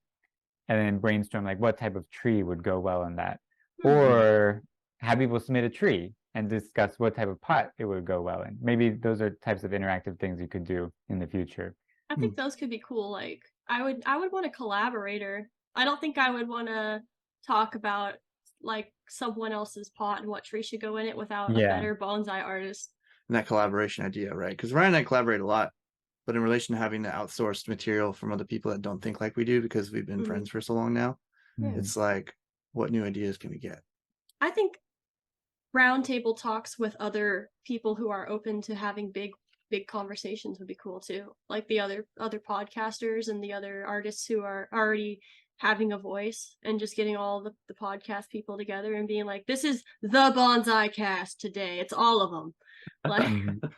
Speaker 3: and then brainstorm like what type of tree would go well in that. Or have people submit a tree and discuss what type of pot it would go well in. Maybe those are types of interactive things you could do in the future.
Speaker 1: I think those could be cool. Like, I would want a collaborator. I don't think I would want to talk about like someone else's pot and what tree should go in it without a
Speaker 3: Yeah.
Speaker 1: better bonsai artist.
Speaker 2: And that collaboration idea, right? Because Ryan and I collaborate a lot, but in relation to having the outsourced material from other people that don't think like we do because we've been friends for so long now,
Speaker 3: Mhm.
Speaker 2: it's like, what new ideas can we get?
Speaker 1: I think roundtable talks with other people who are open to having big conversations would be cool too. Like the other podcasters and the other artists who are already having a voice, and just getting all the podcast people together and being like, this is the Bonsai cast today. It's all of them. Like,
Speaker 3: Mhm.
Speaker 1: or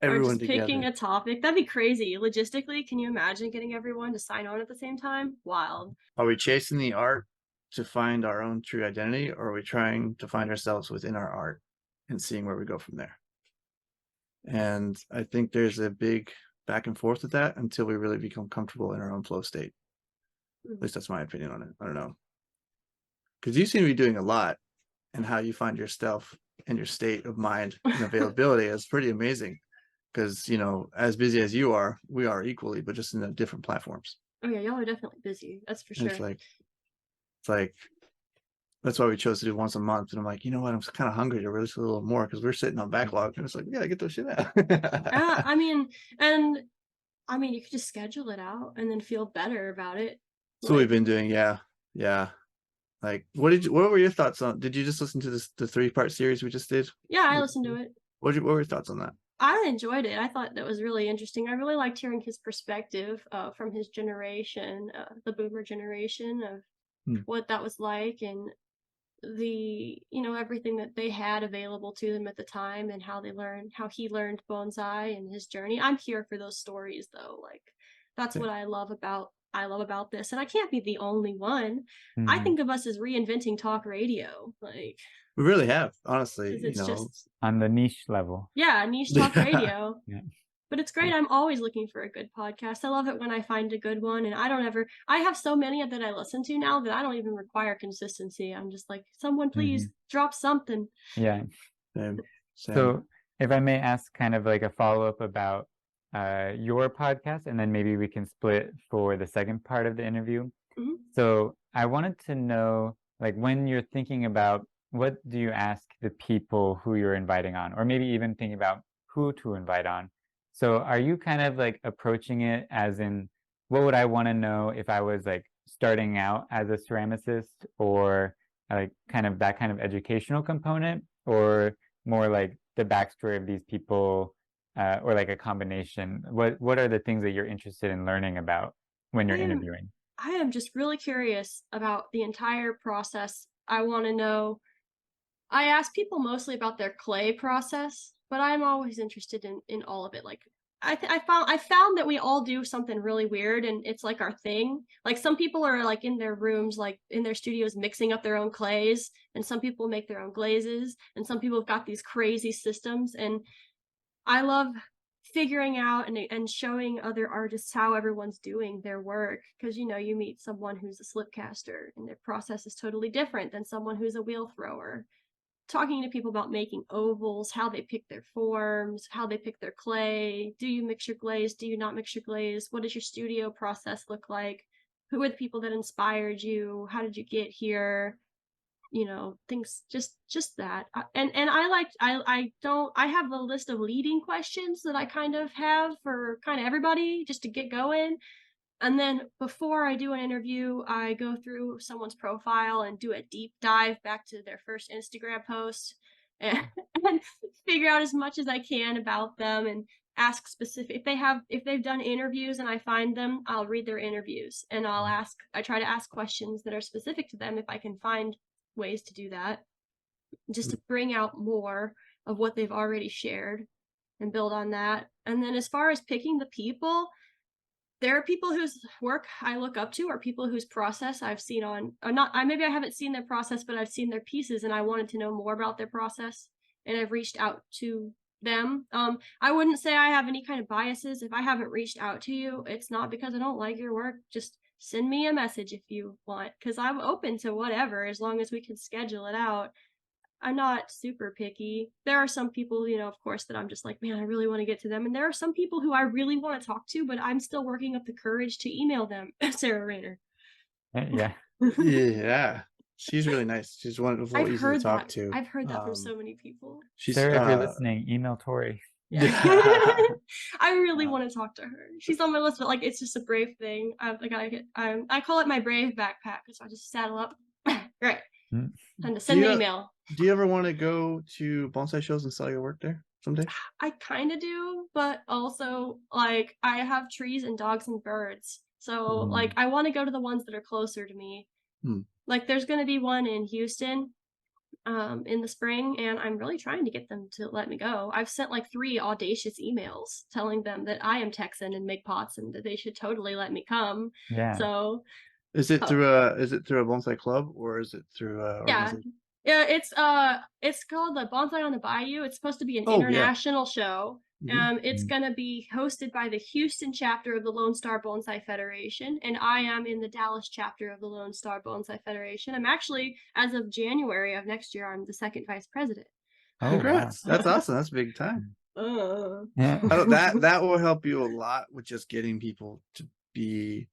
Speaker 2: Everyone
Speaker 1: just picking
Speaker 2: together.
Speaker 1: a topic. That'd be crazy. Logistically, can you imagine getting everyone to sign on at the same time? Wild.
Speaker 2: Are we chasing the art to find our own true identity, or are we trying to find ourselves within our art and seeing where we go from there? And I think there's a big back and forth with that until we really become comfortable in our own flow state. At least that's my opinion on it. I don't know. Because you seem to be doing a lot, and how you find yourself and your state of mind and availability is pretty amazing. Because, as busy as you are, we are equally, but just in the different platforms.
Speaker 1: Oh yeah, y'all are definitely busy. That's for
Speaker 2: And
Speaker 1: sure.
Speaker 2: it's like, that's why we chose to do once a month. And I'm like, you know what? I'm kind of hungry to release a little more because we're sitting on backlog. And it's like, yeah, get those shit out.
Speaker 1: I mean, and I mean, you could just schedule it out and then feel better about it.
Speaker 2: That's what we've
Speaker 1: Like,
Speaker 2: been doing. Yeah. Like, what were your thoughts on? Did you just listen to the 3-part series we just did?
Speaker 1: yeah, I listened to it.
Speaker 2: What were your thoughts on that?
Speaker 1: I enjoyed it. I thought that was really interesting. I really liked hearing his perspective from his generation, the boomer generation, of what that was like, and the everything that they had available to them at the time, and how he learned bonsai and his journey. I'm here for those stories, though. Like, that's what I love about this, and I can't be the only one. I think of us as reinventing talk radio. Like,
Speaker 2: we really have, honestly.
Speaker 1: it's just
Speaker 3: on the niche level.
Speaker 1: Yeah, niche talk radio.
Speaker 3: Yeah.
Speaker 1: But it's great. I'm always looking for a good podcast. I love it when I find a good one, and I have so many that I listen to now that I don't even require consistency. I'm just like, someone please drop something.
Speaker 3: Yeah.
Speaker 2: Same.
Speaker 3: So if I may ask kind of like a follow-up about your podcast, and then maybe we can split for the second part of the interview. So I wanted to know, like, when you're thinking about what do you ask the people who you're inviting on, or maybe even thinking about who to invite on. So are you kind of like approaching it as in, what would I want to know if I was like starting out as a ceramicist, or like kind of that kind of educational component, or more like the backstory of these people, or like a combination? What are the things that you're interested in learning about when you're interviewing?
Speaker 1: I am just really curious about the entire process. I want to know. I ask people mostly about their clay process, but I'm always interested in all of it. Like, I found that we all do something really weird, and it's like our thing. Like, some people are like in their rooms, like in their studios, mixing up their own clays, and some people make their own glazes, and some people have got these crazy systems. And I love figuring out and showing other artists how everyone's doing their work, because you meet someone who's a slip caster and their process is totally different than someone who's a wheel thrower. Talking to people about making ovals, how they pick their forms, how they pick their clay. Do you mix your glaze? Do you not mix your glaze? What does your studio process look like? Who are the people that inspired you? How did you get here? Things, just that. And I have a list of leading questions that I kind of have for kind of everybody, just to get going. And then before I do an interview, I go through someone's profile and do a deep dive back to their first Instagram post, and, and figure out as much as I can about them, and ask specific if they've done interviews and I find them, I'll read their interviews, and I try to ask questions that are specific to them if I can find ways to do that, just to bring out more of what they've already shared and build on that. And then as far as picking the people, there are people whose work I look up to, or people whose process I've seen maybe I haven't seen their process, but I've seen their pieces and I wanted to know more about their process, and I've reached out to them. I wouldn't say I have any kind of biases. If I haven't reached out to you, it's not because I don't like your work. Just send me a message if you want, because I'm open to whatever, as long as we can schedule it out. I'm not super picky. There are some people, of course, that I'm just like, man, I really want to get to them. And there are some people who I really want to talk to, but I'm still working up the courage to email them. Sarah Rayner.
Speaker 3: Yeah.
Speaker 2: Yeah. She's really nice. She's wonderful, easy to talk to.
Speaker 1: I've heard that from so many people.
Speaker 3: Sarah, if you're listening, email Tori.
Speaker 1: Yeah. I really want to talk to her. She's on my list, but like, it's just a brave thing. I call it my brave backpack, because I just saddle up. Right. And to send an email.
Speaker 2: Do you ever want to go to bonsai shows and sell your work there someday?
Speaker 1: I kind of do, but also, like, I have trees and dogs and birds. So, like, I want to go to the ones that are closer to me. Like, there's going to be one in Houston in the spring, and I'm really trying to get them to let me go. I've sent like 3 audacious emails telling them that I am Texan and make pots, and that they should totally let me come.
Speaker 3: Yeah.
Speaker 1: So
Speaker 2: is it through a bonsai club, or is it through organization?
Speaker 1: Yeah, it's called the Bonsai on the Bayou. It's supposed to be an international show. It's gonna be hosted by the Houston chapter of the Lone Star Bonsai Federation, and I am in the Dallas chapter of the Lone Star Bonsai Federation. I'm actually, as of January of next year, I'm the 2nd vice president.
Speaker 2: Oh, congrats! Wow. That's awesome. That's big time.
Speaker 3: Yeah.
Speaker 2: That will help you a lot with just getting people to be,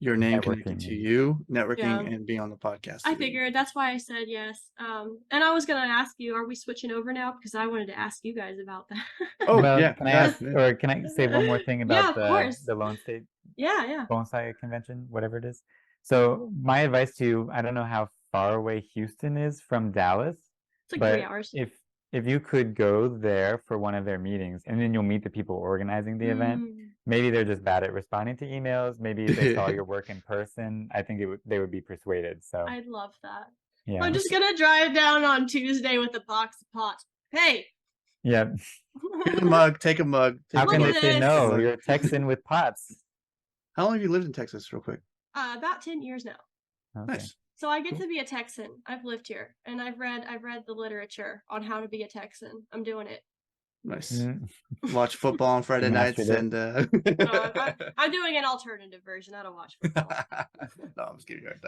Speaker 2: your name connected
Speaker 3: Networking
Speaker 2: to
Speaker 3: and-
Speaker 2: you, networking,
Speaker 1: Yeah.
Speaker 2: and being on the podcast.
Speaker 1: I
Speaker 2: today.
Speaker 1: figured that's why I said yes. And I was gonna ask you, are we switching over now? Because I wanted to ask you guys about that.
Speaker 2: Oh,
Speaker 3: Well,
Speaker 2: yeah,
Speaker 3: can I
Speaker 2: yeah,
Speaker 3: ask,
Speaker 2: yeah.
Speaker 3: or can I say one more thing
Speaker 1: Yeah,
Speaker 3: about
Speaker 1: of course.
Speaker 3: the Lone State
Speaker 1: Yeah.
Speaker 3: Bonsai Convention, whatever it is? So my advice to you, I don't know how far away Houston is from Dallas,
Speaker 1: It's like
Speaker 3: but
Speaker 1: 3 hours.
Speaker 3: if you could go there for one of their meetings, and then you'll meet the people organizing the event. Maybe they're just bad at responding to emails. Maybe if they saw your work in person, I think they would be persuaded. So
Speaker 1: I'd love that.
Speaker 3: yeah,
Speaker 1: I'm just gonna drive down on Tuesday with a box of pots. Hey!
Speaker 3: yeah.
Speaker 2: Here's a mug. Take a mug. Take
Speaker 3: How
Speaker 2: a
Speaker 1: Look
Speaker 3: can
Speaker 1: at
Speaker 3: they
Speaker 2: mug.
Speaker 3: say
Speaker 1: this.
Speaker 3: no? You're a Texan with pots.
Speaker 2: How long have you lived in Texas, real quick?
Speaker 1: About 10 years now.
Speaker 3: Okay.
Speaker 2: Nice.
Speaker 1: So I get to be a Texan. I've lived here, and I've read the literature on how to be a Texan. I'm doing it.
Speaker 2: Nice.
Speaker 3: Mm,
Speaker 2: Watch football on Friday
Speaker 3: You
Speaker 2: nights
Speaker 3: mastered it.
Speaker 2: and
Speaker 1: No, I'm doing an alternative version. I don't watch football.
Speaker 2: no, I'm just giving you a hard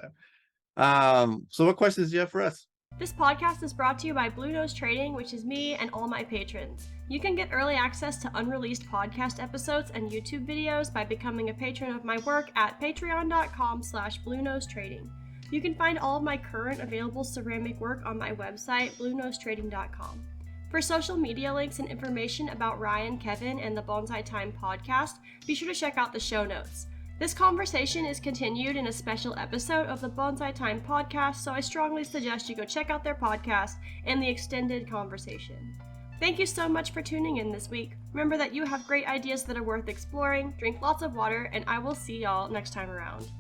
Speaker 2: time. So what questions do you have for us?
Speaker 1: This podcast is brought to you by Blue Nose Trading, which is me and all my patrons. You can get early access to unreleased podcast episodes and YouTube videos by becoming a patron of my work at patreon.com/bluenosetrading. You can find all of my current available ceramic work on my website, bluenosetrading.com. For social media links and information about Ryan, Kevin, and the Bonsai Time podcast, be sure to check out the show notes. This conversation is continued in a special episode of the Bonsai Time podcast, so I strongly suggest you go check out their podcast and the extended conversation. Thank you so much for tuning in this week. Remember that you have great ideas that are worth exploring, drink lots of water, and I will see y'all next time around.